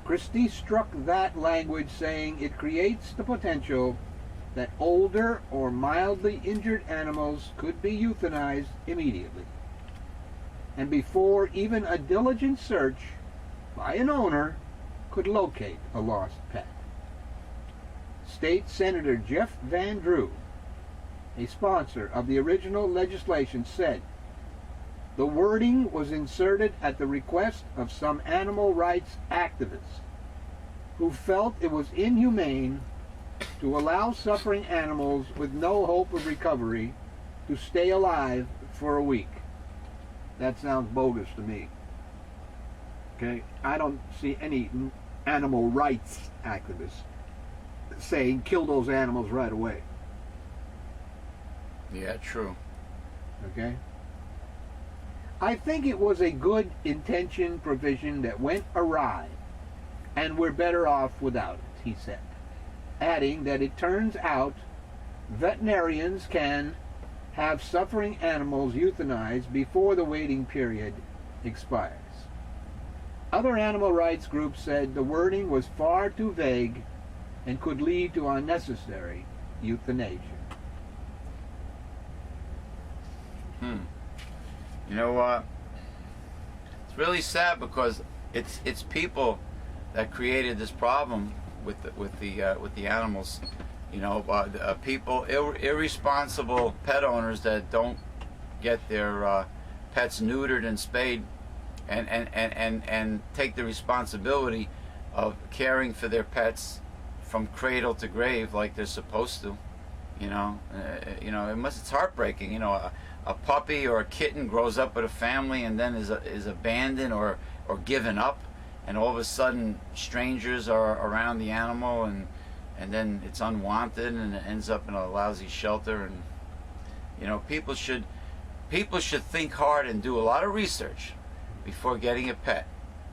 [SPEAKER 2] Christie struck that language, saying it creates the potential that older or mildly injured animals could be euthanized immediately, and before even a diligent search by an owner could locate a lost pet. State Senator Jeff Van Drew, a sponsor of the original legislation, said the wording was inserted at the request of some animal rights activists who felt it was inhumane to allow suffering animals with no hope of recovery to stay alive for a week. That sounds bogus to me. Okay, I don't see any animal rights activists saying kill those animals right away.
[SPEAKER 1] Yeah, true.
[SPEAKER 2] Okay? I think it was a good intention provision that went awry, and we're better off without it, he said, adding that it turns out veterinarians can have suffering animals euthanized before the waiting period expires. Other animal rights groups said the wording was far too vague and could lead to unnecessary euthanasia.
[SPEAKER 1] You know what? It's really sad because it's people that created this problem with the animals. You know, people, irresponsible pet owners that don't get their pets neutered and spayed, and take the responsibility of caring for their pets from cradle to grave like they're supposed to. It's heartbreaking. You know, a puppy or a kitten grows up with a family and then is abandoned or given up, and all of a sudden strangers are around the animal, and then it's unwanted and it ends up in a lousy shelter. And you know, people should think hard and do a lot of research before getting a pet.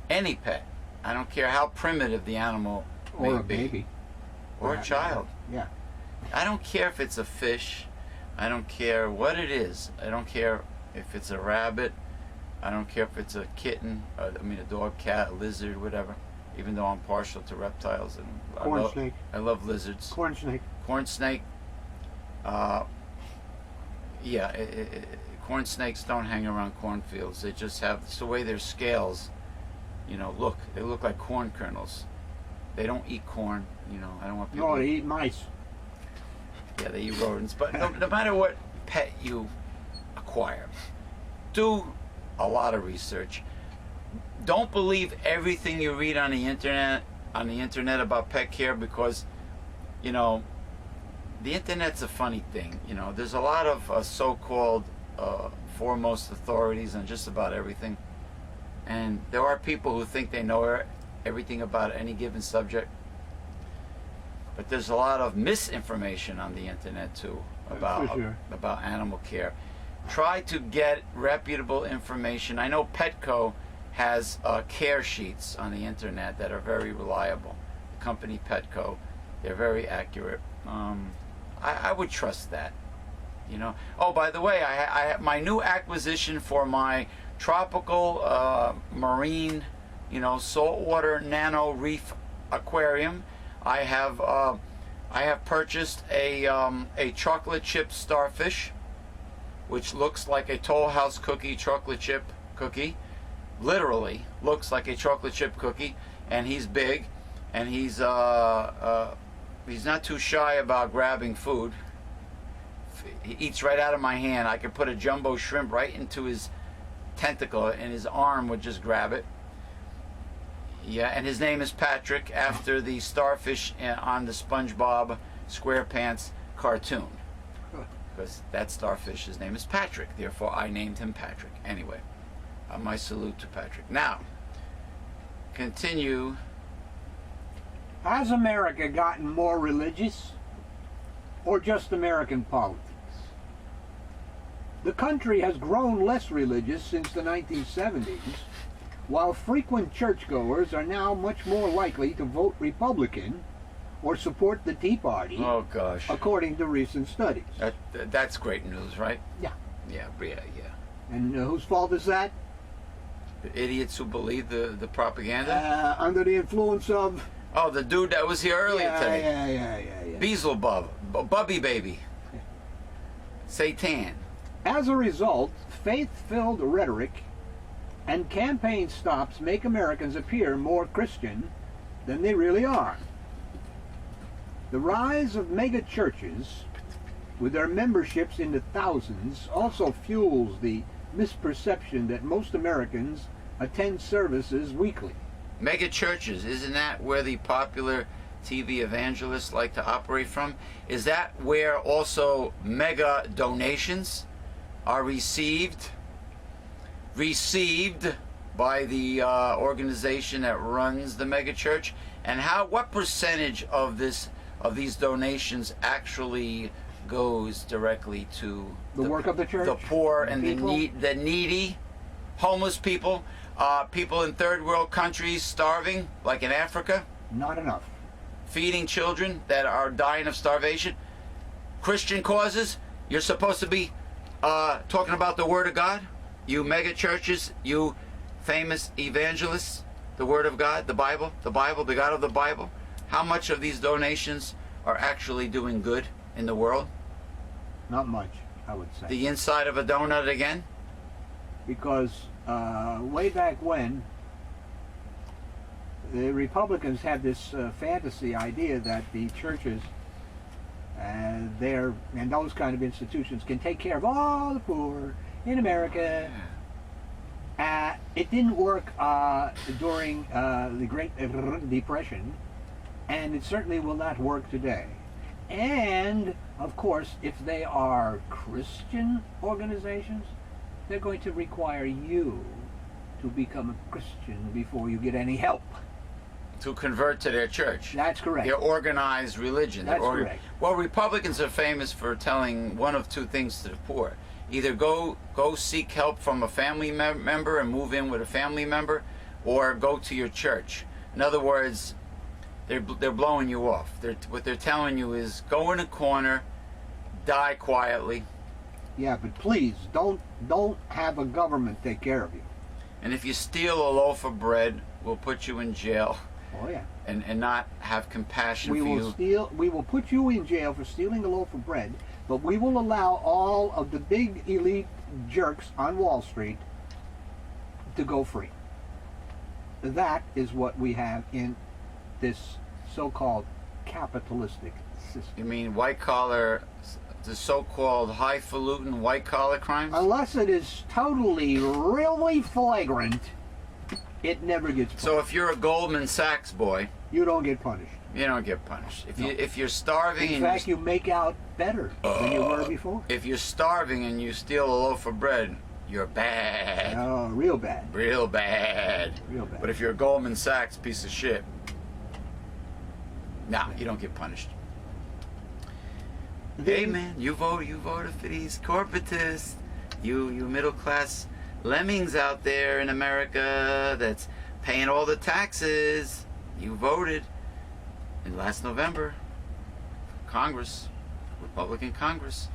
[SPEAKER 1] Any pet. I don't care how primitive the animal may
[SPEAKER 2] Or a
[SPEAKER 1] be.
[SPEAKER 2] baby.
[SPEAKER 1] Or a child.
[SPEAKER 2] Yeah.
[SPEAKER 1] I don't care if it's a fish. I don't care what it is. I don't care if it's a rabbit. I don't care if it's a kitten. A dog, cat, a lizard, whatever. Even though I'm partial to reptiles and
[SPEAKER 2] Corn snake.
[SPEAKER 1] I love lizards.
[SPEAKER 2] Corn snake.
[SPEAKER 1] Corn snake. Corn snakes don't hang around cornfields. They just have, it's the way their scales, you know, they look like corn kernels. They don't eat corn, you know. I don't want people.
[SPEAKER 2] No, they eat mice.
[SPEAKER 1] Yeah, they eat rodents. But no matter what pet you acquire, do a lot of research. Don't believe everything you read on the internet about pet care, because, you know, the internet's a funny thing. You know, there's a lot of so-called foremost authorities on just about everything, and there are people who think they know everything about any given subject. But there's a lot of misinformation on the internet too about animal care. Try to get reputable information. I know Petco has care sheets on the internet that are very reliable. The company Petco, they're very accurate. I would trust that. You know. Oh, by the way, I have my new acquisition for my tropical marine, you know, saltwater nano reef aquarium. I have purchased a chocolate chip starfish, which looks like a Toll House cookie, chocolate chip cookie. Literally looks like a chocolate chip cookie, and he's big, and he's not too shy about grabbing food. He eats right out of my hand. I could put a jumbo shrimp right into his tentacle, and his arm would just grab it. Yeah, and his name is Patrick, after the starfish on the SpongeBob SquarePants cartoon. Because that starfish's name is Patrick, therefore I named him Patrick. Anyway, my salute to Patrick. Now, continue.
[SPEAKER 2] Has America gotten more religious, or just American politics? The country has grown less religious since the 1970s, while frequent churchgoers are now much more likely to vote Republican or support the Tea Party,
[SPEAKER 1] Oh gosh,
[SPEAKER 2] according to recent studies.
[SPEAKER 1] that's great news, right?
[SPEAKER 2] Yeah.
[SPEAKER 1] Yeah.
[SPEAKER 2] And whose fault is that?
[SPEAKER 1] The idiots who believe the propaganda.
[SPEAKER 2] Under the influence of...
[SPEAKER 1] Oh, the dude that was here earlier today.
[SPEAKER 2] Yeah.
[SPEAKER 1] Beelzebub, Bubby Baby, Satan.
[SPEAKER 2] As a result, faith-filled rhetoric and campaign stops make Americans appear more Christian than they really are. The rise of mega churches, with their memberships in the thousands, also fuels the misperception that most Americans attend services weekly.
[SPEAKER 1] Mega churches, isn't that where the popular TV evangelists like to operate from? Is that where also mega donations are received by the organization that runs the mega church? And what percentage of these donations actually goes directly to
[SPEAKER 2] The work of the church?
[SPEAKER 1] the poor and
[SPEAKER 2] people?
[SPEAKER 1] the needy, homeless people, people in third world countries starving, like in Africa,
[SPEAKER 2] Not enough.
[SPEAKER 1] feeding children that are dying of starvation? Christian causes, you're supposed to be talking about the Word of God, you mega churches, you famous evangelists, the Word of God, the Bible, the God of the Bible. How much of these donations are actually doing good in the world?
[SPEAKER 2] Not much, I would say.
[SPEAKER 1] The inside of a donut again?
[SPEAKER 2] Because way back when, the Republicans had this fantasy idea that the churches and those kind of institutions can take care of all the poor in America. It didn't work during the Great Depression, and it certainly will not work today. And Of course, if they are Christian organizations, they're going to require you to become a Christian before you get any help.
[SPEAKER 1] To convert to their church.
[SPEAKER 2] That's correct.
[SPEAKER 1] Their organized religion.
[SPEAKER 2] That's correct.
[SPEAKER 1] Well, Republicans are famous for telling one of two things to the poor. Either go seek help from a family member and move in with a family member, or go to your church. In other words, they're blowing you off. What they're telling you is go in a corner, die quietly.
[SPEAKER 2] Yeah, but please don't have a government take care of you.
[SPEAKER 1] And if you steal a loaf of bread, we'll put you in jail.
[SPEAKER 2] Oh yeah.
[SPEAKER 1] And not have compassion
[SPEAKER 2] We
[SPEAKER 1] for
[SPEAKER 2] will
[SPEAKER 1] you.
[SPEAKER 2] we will put you in jail for stealing a loaf of bread, but we will allow all of the big elite jerks on Wall Street to go free. That is what we have in this so-called capitalistic system.
[SPEAKER 1] You mean white collar, the so-called highfalutin white collar crimes?
[SPEAKER 2] Unless it is totally, really flagrant, it never gets punished.
[SPEAKER 1] So if you're a Goldman Sachs boy,
[SPEAKER 2] You don't get punished.
[SPEAKER 1] you don't get punished.
[SPEAKER 2] No.
[SPEAKER 1] If you're starving
[SPEAKER 2] In
[SPEAKER 1] and
[SPEAKER 2] fact, you make out better than you were before.
[SPEAKER 1] if you're starving and you steal a loaf of bread, you're bad.
[SPEAKER 2] Oh, real bad.
[SPEAKER 1] Real bad.
[SPEAKER 2] Real bad.
[SPEAKER 1] But if you're a Goldman Sachs piece of shit, nah, you don't get punished. Hey man, you voted for these corporatists. You middle class lemmings out there in America that's paying all the taxes. You voted in last November. Congress, Republican Congress.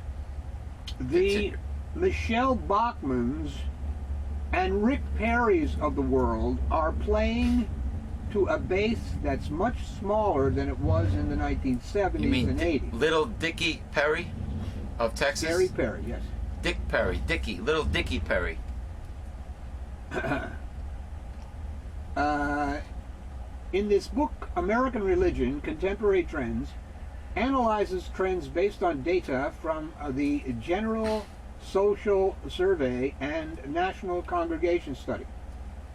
[SPEAKER 2] The Michelle Bachmans and Rick Perry's of the world are playing to a base that's much smaller than it was in the 1970s
[SPEAKER 1] You mean
[SPEAKER 2] and 80s.
[SPEAKER 1] Little Dickie Perry of Texas?
[SPEAKER 2] Gary Perry, yes.
[SPEAKER 1] Dick Perry, Little Dickie Perry.
[SPEAKER 2] In this book, American Religion, Contemporary Trends, analyzes trends based on data from the General Social Survey and National Congregation Study.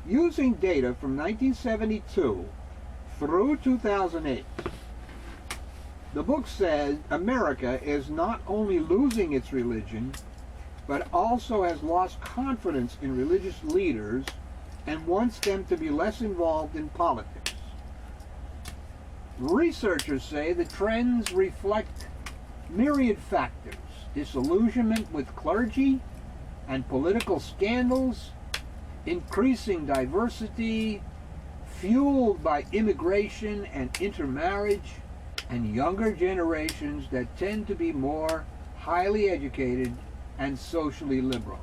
[SPEAKER 2] Using data from 1972 through 2008, the book says America is not only losing its religion, but also has lost confidence in religious leaders and wants them to be less involved in politics. Researchers say the trends reflect myriad factors: disillusionment with clergy and political scandals, increasing diversity, fueled by immigration and intermarriage, and younger generations that tend to be more highly educated and socially liberal.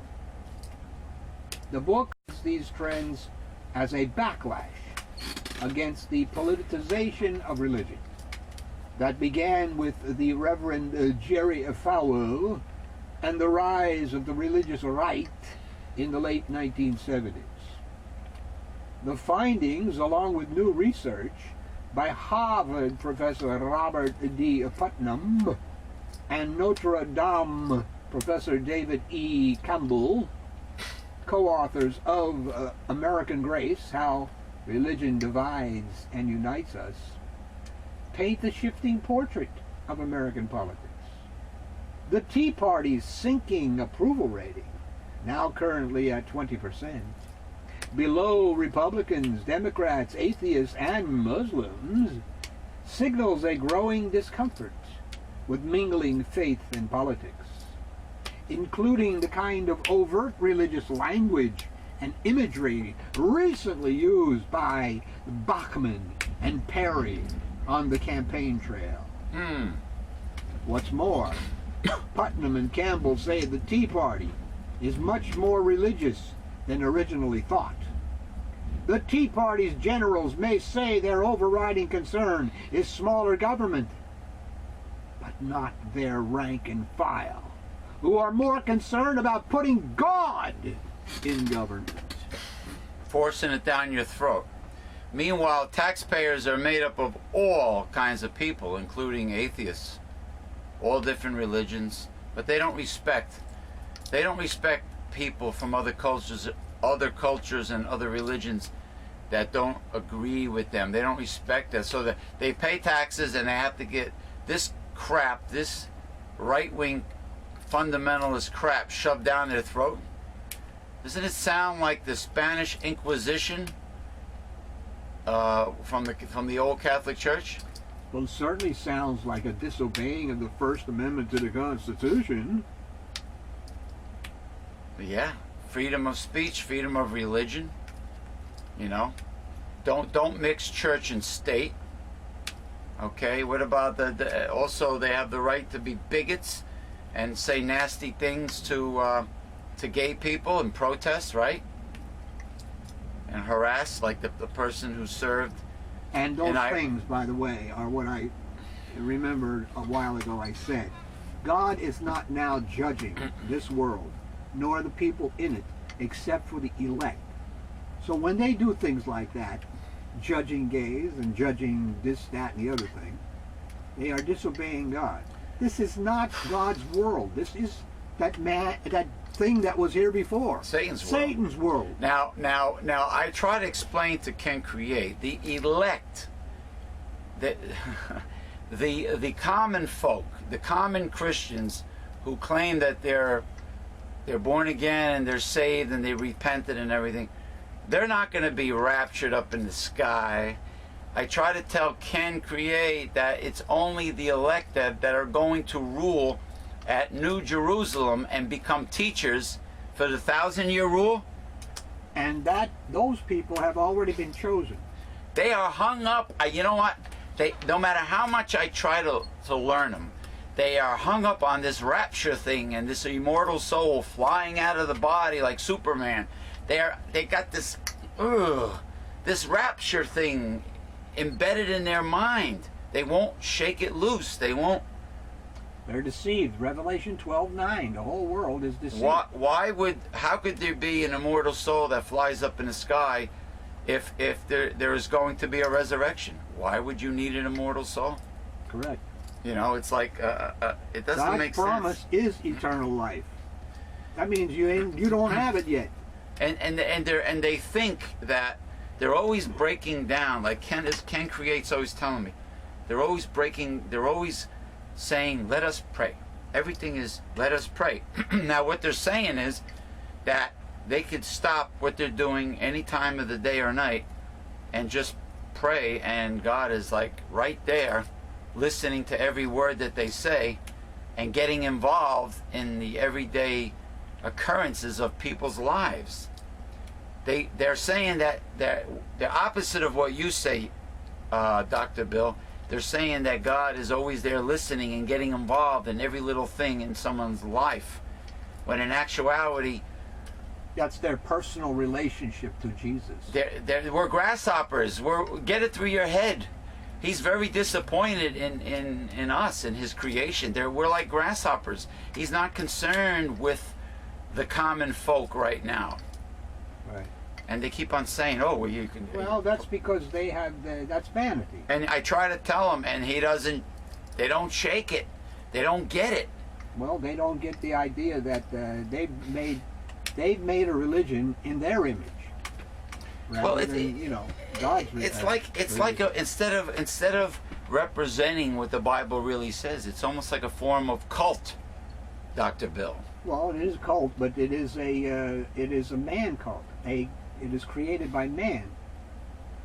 [SPEAKER 2] The book sees these trends as a backlash against the politicization of religion that began with the Reverend Jerry Falwell and the rise of the religious right in the late 1970s. The findings, along with new research by Harvard Professor Robert D. Putnam and Notre Dame Professor David E. Campbell, co-authors of American Grace, How Religion Divides and Unites Us, paint the shifting portrait of American politics. The Tea Party's sinking approval rating, now currently at 20%, below Republicans, Democrats, atheists, and Muslims, signals a growing discomfort with mingling faith and politics, including the kind of overt religious language and imagery recently used by Bachman and Perry on the campaign trail. What's more, Putnam and Campbell say the Tea Party is much more religious than originally thought. The Tea Party's generals may say their overriding concern is smaller government, but not their rank and file, who are more concerned about putting God in government.
[SPEAKER 1] Forcing it down your throat. Meanwhile, taxpayers are made up of all kinds of people, including atheists, all different religions, but they don't respect people from other cultures and other religions that don't agree with them. They don't respect that, so that they pay taxes and they have to get this crap, this right-wing fundamentalist crap shoved down their throat? Doesn't it sound like the Spanish Inquisition from the old Catholic Church?
[SPEAKER 2] Well, it certainly sounds like a disobeying of the First Amendment to the Constitution.
[SPEAKER 1] Yeah, freedom of speech, freedom of religion. You know, don't mix church and state. Okay, what about also they have the right to be bigots and say nasty things to gay people and protest, right? And harass, like the person who served.
[SPEAKER 2] And those things, by the way, are what I remembered a while ago I said. God is not now judging this world, nor the people in it, except for the elect. So when they do things like that, judging gays and judging this, that, and the other thing, they are disobeying God. This is not God's world. This is that thing that was here before. Satan's world.
[SPEAKER 1] Now, I try to explain to Ken Create, the elect, the common folk, the common Christians who claim that they're born again and they're saved and they repented and everything. They're not going to be raptured up in the sky. I try to tell Ken Create that it's only the elect that are going to rule at New Jerusalem and become teachers for the 1,000-year rule.
[SPEAKER 2] And those people have already been chosen.
[SPEAKER 1] They are hung up. You know what? No matter how much I try to learn them, they are hung up on this rapture thing and this immortal soul flying out of the body like Superman. They got this rapture thing embedded in their mind. They won't shake it loose. They won't.
[SPEAKER 2] They're deceived. Revelation 12:9. The whole world is deceived.
[SPEAKER 1] How could there be an immortal soul that flies up in the sky if there is going to be a resurrection? Why would you need an immortal soul?
[SPEAKER 2] Correct.
[SPEAKER 1] You know, it's like it doesn't make sense.
[SPEAKER 2] God's promise is eternal life. That means you don't have it yet.
[SPEAKER 1] And they think that they're always breaking down, like Ken Create's always telling me. They're always saying, let us pray. Everything is, let us pray. Now what they're saying is that they could stop what they're doing any time of the day or night and just pray, and God is like right there listening to every word that they say and getting involved in the everyday occurrences of people's lives. They're saying that the opposite of what you say, Dr. Bill. They're saying that God is always there listening and getting involved in every little thing in someone's life, when in actuality,
[SPEAKER 2] that's their personal relationship to Jesus.
[SPEAKER 1] We're grasshoppers. Get it through your head. He's very disappointed in us, in his creation. We're like grasshoppers. He's not concerned with the common folk right now.
[SPEAKER 2] Right.
[SPEAKER 1] And they keep on saying, "Oh, well, you can."
[SPEAKER 2] Well, that's because they have that's vanity.
[SPEAKER 1] And I try to tell him, and he doesn't. They don't shake it. They don't get it.
[SPEAKER 2] Well, they don't get the idea that they've made a religion in their image. Rather than, God's.
[SPEAKER 1] It's like instead of representing what the Bible really says, it's almost like a form of cult, Dr. Bill.
[SPEAKER 2] Well, it is a cult, but it is a man cult. It is created by man.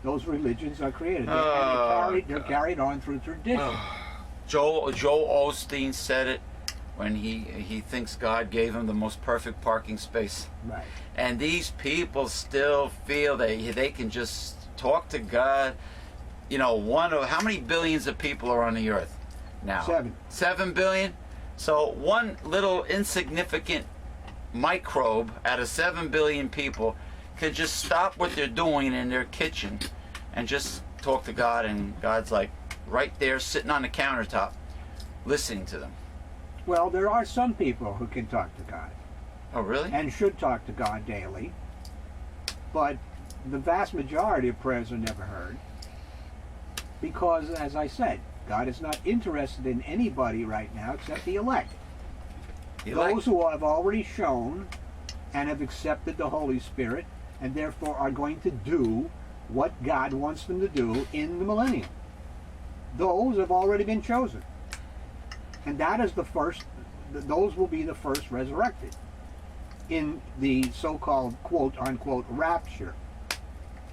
[SPEAKER 2] Those religions are created. They're carried on through tradition.
[SPEAKER 1] Joel Osteen said it when he thinks God gave him the most perfect parking space.
[SPEAKER 2] Right.
[SPEAKER 1] And these people still feel they can just talk to God. How many billions of people are on the earth now?
[SPEAKER 2] 7.
[SPEAKER 1] 7 billion? So one little insignificant microbe out of 7 billion people could just stop what they're doing in their kitchen and just talk to God, and God's like right there sitting on the countertop listening to them.
[SPEAKER 2] Well, there are some people who can talk to God.
[SPEAKER 1] Oh, really?
[SPEAKER 2] And should talk to God daily. But the vast majority of prayers are never heard. Because, as I said, God is not interested in anybody right now except the elect. Those who have already shown and have accepted the Holy Spirit and therefore are going to do what God wants them to do in the millennium. Those have already been chosen. And that is the first, those will be the first resurrected in the so-called quote-unquote rapture.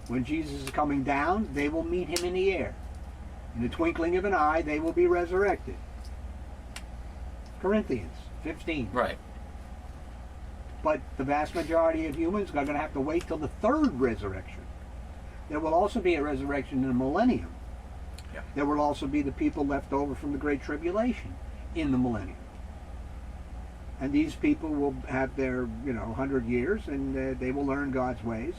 [SPEAKER 2] When Jesus is coming down, they will meet him in the air. In the twinkling of an eye, they will be resurrected. Corinthians 15.
[SPEAKER 1] Right.
[SPEAKER 2] But the vast majority of humans are going to have to wait till the third resurrection. There will also be a resurrection in the millennium.
[SPEAKER 1] Yeah.
[SPEAKER 2] There will also be the people left over from the Great Tribulation in the millennium. And these people will have their, 100 years, and they will learn God's ways.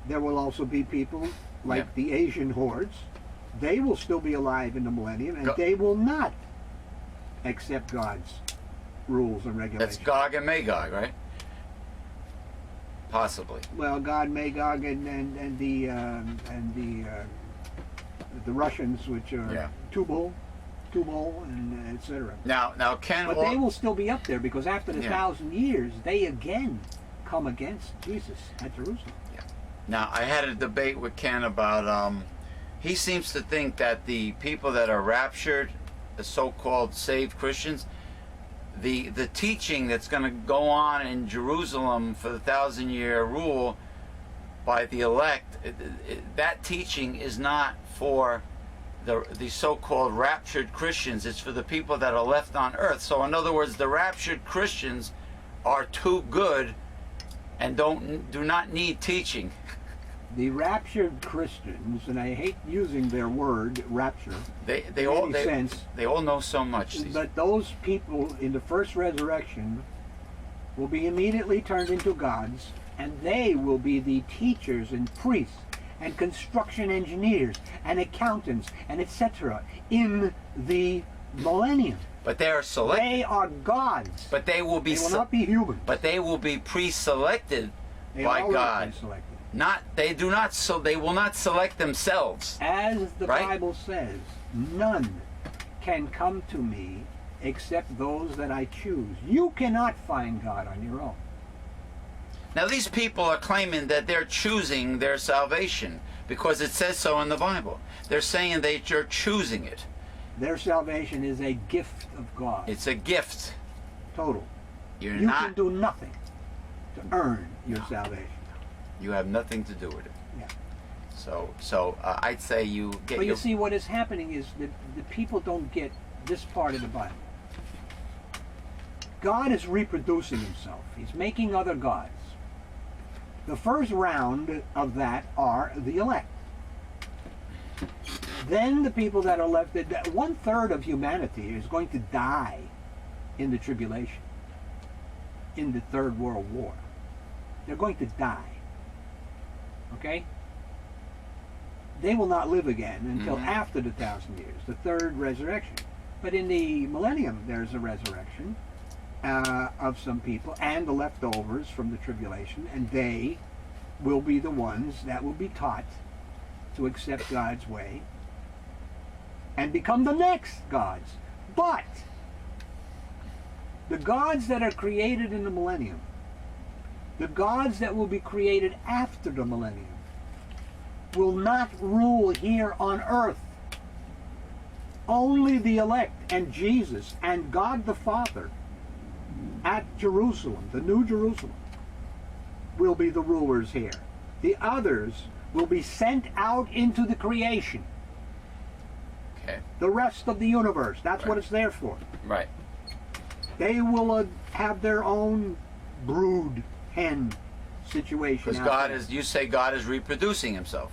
[SPEAKER 2] There will also be people like the Asian hordes. They will still be alive in the millennium, and they will not accept God's rules and regulations.
[SPEAKER 1] That's Gog and Magog, right? Possibly.
[SPEAKER 2] Well, Gog, Magog, and the Russians, which are Tubal, and etc.
[SPEAKER 1] Now, Ken.
[SPEAKER 2] But they will still be up there because after the 1,000 years, they again come against Jesus at Jerusalem.
[SPEAKER 1] Yeah. Now, I had a debate with Ken about. He seems to think that the people that are raptured, the so-called saved Christians, the teaching that's going to go on in Jerusalem for the 1,000-year rule by the elect, that teaching is not for the so-called raptured Christians. It's for the people that are left on earth. So in other words, the raptured Christians are too good and do not need teaching.
[SPEAKER 2] The raptured Christians, and I hate using their word rapture,
[SPEAKER 1] they all know so much.
[SPEAKER 2] But those people in the first resurrection will be immediately turned into gods, and they will be the teachers and priests and construction engineers and accountants and etc. in the millennium.
[SPEAKER 1] But they are selected.
[SPEAKER 2] They are gods.
[SPEAKER 1] But they will be.
[SPEAKER 2] They will not be human.
[SPEAKER 1] But they will be pre-selected by God.
[SPEAKER 2] Pre-selected.
[SPEAKER 1] They will not select themselves.
[SPEAKER 2] As the Bible says, none can come to me except those that I choose. You cannot find God on your own.
[SPEAKER 1] Now these people are claiming that they're choosing their salvation because it says so in the Bible. They're saying that you're choosing it.
[SPEAKER 2] Their salvation is a gift of God.
[SPEAKER 1] It's a gift.
[SPEAKER 2] Total.
[SPEAKER 1] You
[SPEAKER 2] can do nothing to earn your salvation.
[SPEAKER 1] You have nothing to do with it.
[SPEAKER 2] Yeah.
[SPEAKER 1] So I'd say you get.
[SPEAKER 2] But you see, what is happening is that the people don't get this part of the Bible. God is reproducing himself. He's making other gods. The first round of that are the elect. Then the people that are left, 1/3 of humanity is going to die in the tribulation, in the Third World War. They're going to die. Okay? They will not live again until after the 1,000 years, the third resurrection. But in the millennium, there's a resurrection of some people and the leftovers from the tribulation, and they will be the ones that will be taught to accept God's way and become the next gods. But the gods that are created in the millennium, the gods that will be created after the millennium, will not rule here on earth. Only the elect and Jesus and God the Father at Jerusalem, the New Jerusalem, will be the rulers here. The others will be sent out into the creation.
[SPEAKER 1] Okay.
[SPEAKER 2] The rest of the universe. That's what it's there for.
[SPEAKER 1] Right.
[SPEAKER 2] They will have their own brood hen situation.
[SPEAKER 1] Because you say God is reproducing himself.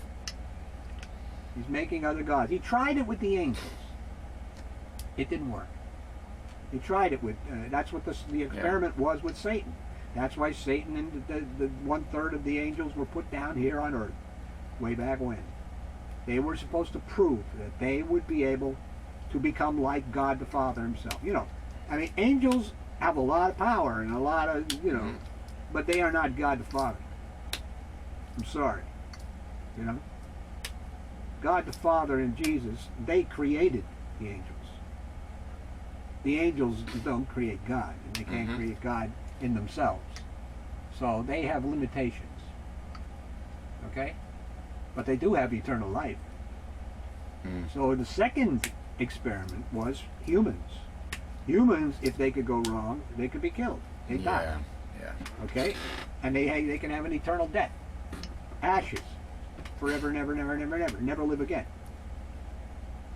[SPEAKER 2] He's making other gods. He tried it with the angels. It didn't work. He tried it with, that's what the experiment was with Satan. That's why Satan and the 1/3 of the angels were put down here on earth, way back when. They were supposed to prove that they would be able to become like God the Father himself. Angels have a lot of power and a lot of, but they are not God the Father. I'm sorry. God the Father and Jesus, they created the angels. The angels don't create God, and they can't create God in themselves. So they have limitations. Okay? But they do have eternal life. So the second experiment was humans. Humans, if they could go wrong, they could be killed. They die.
[SPEAKER 1] Yeah.
[SPEAKER 2] Okay? And they can have an eternal death. Ashes. Forever, never, never, never, never. Never live again.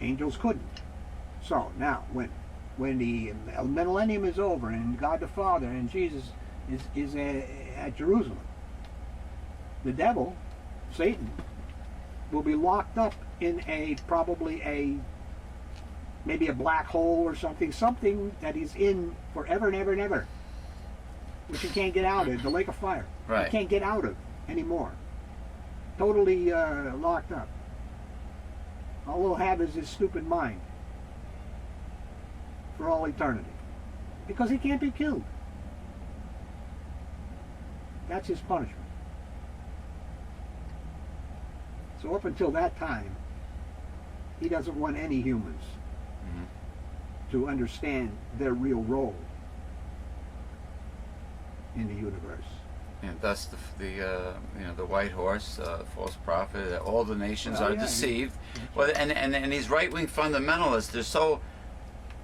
[SPEAKER 2] Angels couldn't. So now, when the millennium is over and God the Father and Jesus is at Jerusalem, the devil, Satan, will be locked up in maybe a black hole or something that he's in forever and ever and ever, which he can't get out of, the lake of fire.
[SPEAKER 1] Right.
[SPEAKER 2] He can't get out of anymore. Totally locked up. All he'll have is his stupid mind for all eternity, because he can't be killed. That's his punishment. So up until that time, he doesn't want any humans to understand their real role in the universe.
[SPEAKER 1] And thus the white horse, false prophet, all the nations are deceived. Well, and these right-wing fundamentalists,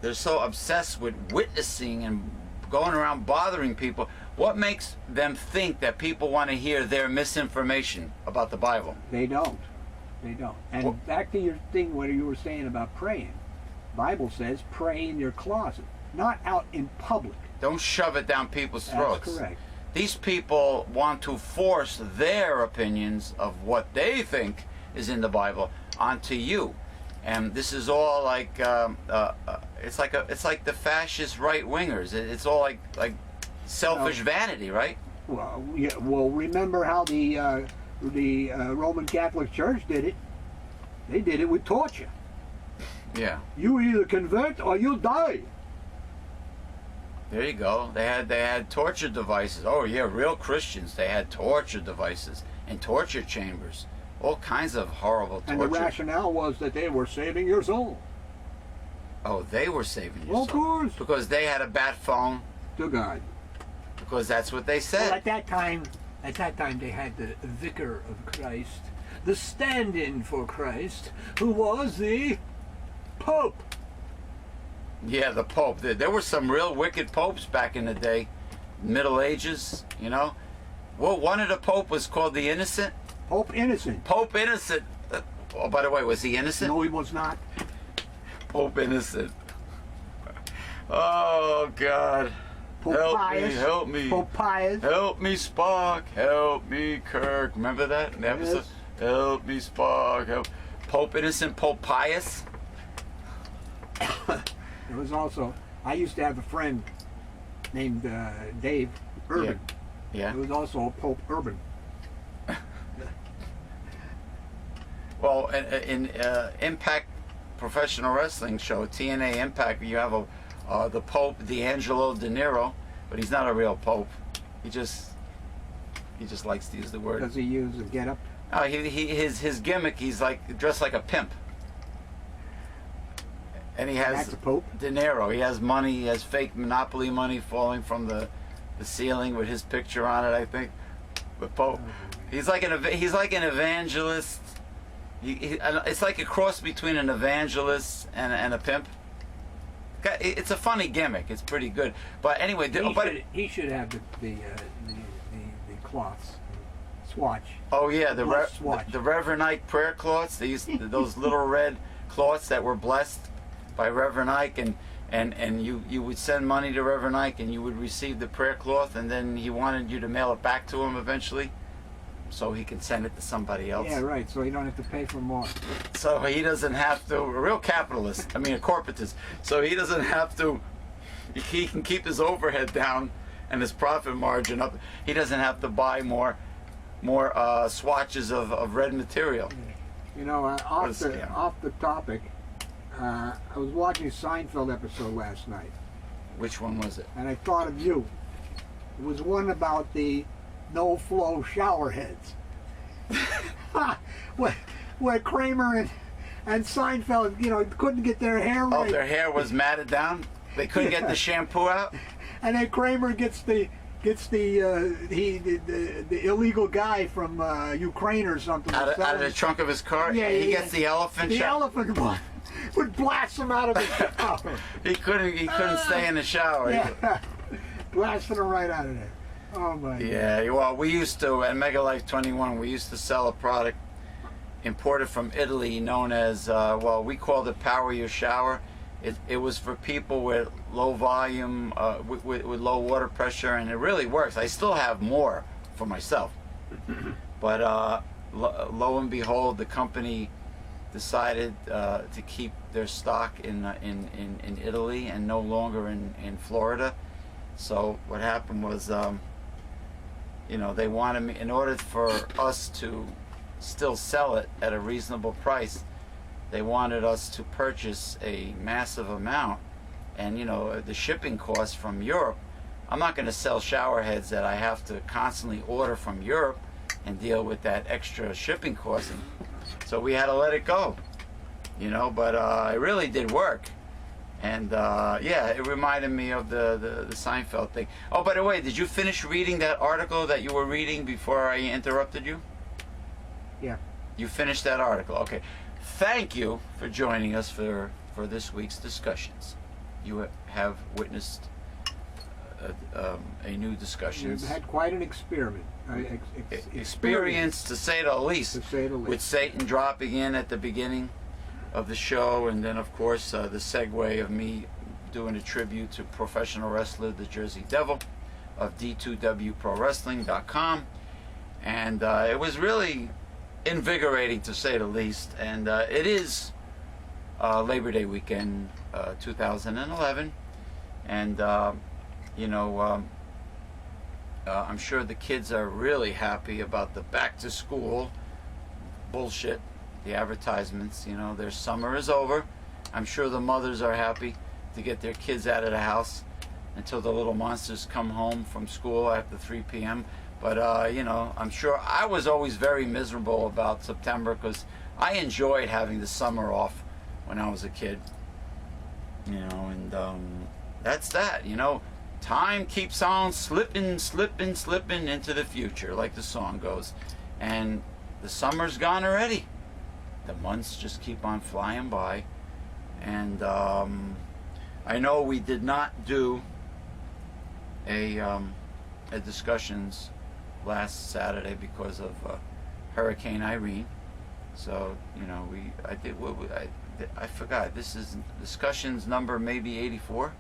[SPEAKER 1] they're so obsessed with witnessing and going around bothering people. What makes them think that people want to hear their misinformation about the Bible?
[SPEAKER 2] They don't. They don't. And back to your thing where you were saying about praying. Bible says pray in your closet, not out in public.
[SPEAKER 1] Don't shove it down people's throats.
[SPEAKER 2] That's correct.
[SPEAKER 1] These people want to force their opinions of what they think is in the Bible onto you, and this is all like it's like the fascist right wingers. It's all like selfish vanity, right?
[SPEAKER 2] Well, yeah. Well, remember how the Roman Catholic Church did it? They did it with torture.
[SPEAKER 1] Yeah.
[SPEAKER 2] You either convert or you die.
[SPEAKER 1] There you go. They had torture devices. Oh yeah, real Christians. They had torture devices and torture chambers. All kinds of horrible torture.
[SPEAKER 2] And the rationale was that they were saving your soul.
[SPEAKER 1] Oh, they were saving your soul.
[SPEAKER 2] Of course.
[SPEAKER 1] Because they had a bat phone.
[SPEAKER 2] To God.
[SPEAKER 1] Because that's what they said.
[SPEAKER 2] Well, at that time they had the Vicar of Christ, the stand-in for Christ, who was the Pope.
[SPEAKER 1] Yeah, the Pope. There were some real wicked popes back in the day, Middle Ages, you know. Well, one of the Pope was called the Innocent.
[SPEAKER 2] Pope Innocent.
[SPEAKER 1] Pope Innocent. Oh, by the way, was he innocent?
[SPEAKER 2] No, he was not.
[SPEAKER 1] Pope Innocent. Oh, God.
[SPEAKER 2] Pope
[SPEAKER 1] Help
[SPEAKER 2] Pius.
[SPEAKER 1] me, help me.
[SPEAKER 2] Pope Pius.
[SPEAKER 1] Help me, Spock. Help me, Kirk. Remember that in the episode?
[SPEAKER 2] Yes.
[SPEAKER 1] Help me, Spock. Help. Pope Innocent, Pope Pius.
[SPEAKER 2] There was also, I used to have a friend named Dave Urban.
[SPEAKER 1] Yeah.
[SPEAKER 2] There was also Pope Urban.
[SPEAKER 1] Well, in Impact Professional Wrestling show, TNA Impact, you have the Pope D'Angelo De Niro, but he's not a real Pope. He just likes to use the word.
[SPEAKER 2] Does he use a getup?
[SPEAKER 1] Oh, his gimmick, he's like dressed like a pimp. And he has
[SPEAKER 2] That's a Pope?
[SPEAKER 1] De Niro. He has money. He has fake Monopoly money falling from the ceiling with his picture on it, I think. But Pope, he's like an evangelist. It's like a cross between an evangelist and a pimp. It's a funny gimmick. It's pretty good. But anyway,
[SPEAKER 2] he should have the cloths, swatch.
[SPEAKER 1] Oh yeah, the
[SPEAKER 2] swatch.
[SPEAKER 1] Reverend Ike prayer cloths. Those little red cloths that were blessed by Reverend Ike, and you would send money to Reverend Ike, and you would receive the prayer cloth, and then he wanted you to mail it back to him eventually, so he could send it to somebody else.
[SPEAKER 2] Yeah, right. So you don't have to pay for more.
[SPEAKER 1] So he doesn't have to. A real capitalist. I mean, a corporatist. So he doesn't have to. He can keep his overhead down and his profit margin up. He doesn't have to buy more swatches of red material.
[SPEAKER 2] You know, off the topic. I was watching a Seinfeld episode last night.
[SPEAKER 1] Which one was it?
[SPEAKER 2] And I thought of you. It was one about the no-flow shower heads. where Kramer and Seinfeld, couldn't get their hair right.
[SPEAKER 1] Oh, their hair was matted down? They couldn't get the shampoo out?
[SPEAKER 2] And then Kramer gets the illegal guy from Ukraine or something.
[SPEAKER 1] Out of the trunk of his car?
[SPEAKER 2] Yeah,
[SPEAKER 1] he gets the elephant.
[SPEAKER 2] The elephant one. would blast him out of the shower.
[SPEAKER 1] He couldn't stay in the shower.
[SPEAKER 2] Yeah, blasting him right out of there. Oh my God.
[SPEAKER 1] Yeah, well, we used to, at Mega Life 21, we used to sell a product imported from Italy known as, well, we called it Power Your Shower. It was for people with low volume, with low water pressure, and it really works. I still have more for myself. But lo and behold, the company decided to keep their stock in Italy and no longer in Florida. So what happened was, you know, they wanted me, in order for us to still sell it at a reasonable price, they wanted us to purchase a massive amount. And you know, the shipping costs from Europe, I'm not going to sell shower heads that I have to constantly order from Europe and deal with that extra shipping cost. And so we had to let it go, you know, but it really did work. And yeah, it reminded me of the Seinfeld thing. Oh, by the way, did you finish reading that article that you were reading before I interrupted you?
[SPEAKER 2] Yeah.
[SPEAKER 1] You finished that article. Okay. Thank you for joining us for this week's discussions. You have witnessed a new discussions.
[SPEAKER 2] You've had quite an experiment.
[SPEAKER 1] Experience, to say the least.
[SPEAKER 2] To say the least.
[SPEAKER 1] With Satan dropping in at the beginning of the show, and then of course the segue of me doing a tribute to professional wrestler the Jersey Devil of D2WProWrestling.com, and it was really invigorating to say the least. And it is Labor Day weekend 2011, and you know, I'm sure the kids are really happy about the back to school bullshit, the advertisements. You know, their summer is over. I'm sure the mothers are happy to get their kids out of the house until the little monsters come home from school after 3 p.m. But you know, I'm sure I was always very miserable about September because I enjoyed having the summer off when I was a kid. You know, and that's that. You know, time keeps on slipping into the future, like the song goes. And the summer's gone already. The months just keep on flying by. And I know we did not do a discussions last Saturday because of Hurricane Irene. So, you know, I forgot. This is discussions number maybe 84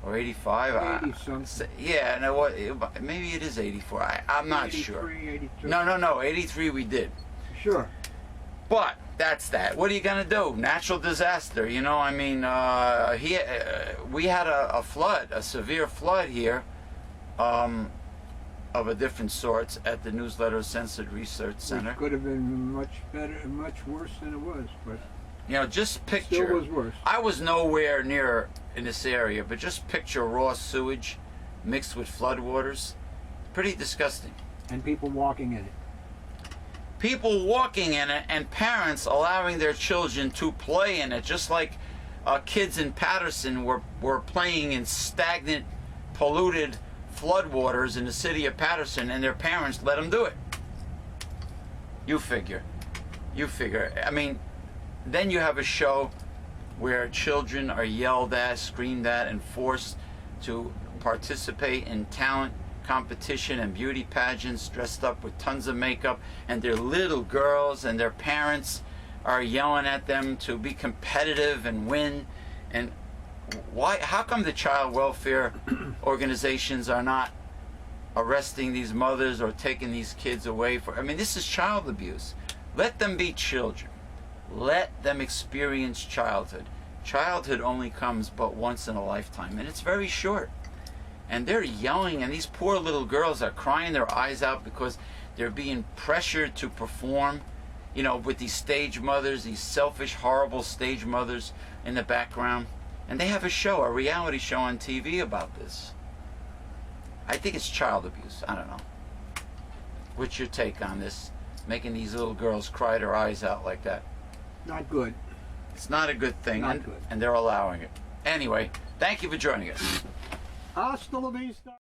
[SPEAKER 1] or 85.
[SPEAKER 2] 80 something.
[SPEAKER 1] Yeah, no, maybe it is 84. I'm not
[SPEAKER 2] 83,
[SPEAKER 1] sure.
[SPEAKER 2] 82.
[SPEAKER 1] No, 83 we did.
[SPEAKER 2] Sure.
[SPEAKER 1] But that's that. What are you gonna do? Natural disaster. You know, I mean, we had a flood, a severe flood here, of a different sort at the Newsletter Censored Research Center.
[SPEAKER 2] It could have been much better, much worse than it was, but
[SPEAKER 1] You know, just picture.
[SPEAKER 2] still was worse.
[SPEAKER 1] I was nowhere near in this area, but just picture raw sewage mixed with floodwaters. Pretty disgusting.
[SPEAKER 2] And people walking in it.
[SPEAKER 1] People walking in it and parents allowing their children to play in it, just like kids in Patterson were playing in stagnant, polluted floodwaters in the city of Patterson, and their parents let them do it. You figure. I mean, then you have a show where children are yelled at, screamed at, and forced to participate in talent competition and beauty pageants, dressed up with tons of makeup, and their little girls and their parents are yelling at them to be competitive and win. And why? How come the child welfare organizations are not arresting these mothers or taking these kids away for? I mean, this is child abuse. Let them be children. Let them experience childhood. Childhood only comes but once in a lifetime, and it's very short. And they're yelling, and these poor little girls are crying their eyes out because they're being pressured to perform, you know, with these stage mothers, these selfish, horrible stage mothers in the background. And they have a show, a reality show on TV about this. I think it's child abuse. I don't know. What's your take on this? Making these little girls cry their eyes out like that.
[SPEAKER 2] Not good.
[SPEAKER 1] It's not a good thing.
[SPEAKER 2] Not good.
[SPEAKER 1] And they're allowing it. Anyway, thank you for joining us.
[SPEAKER 2] Hasta la vista.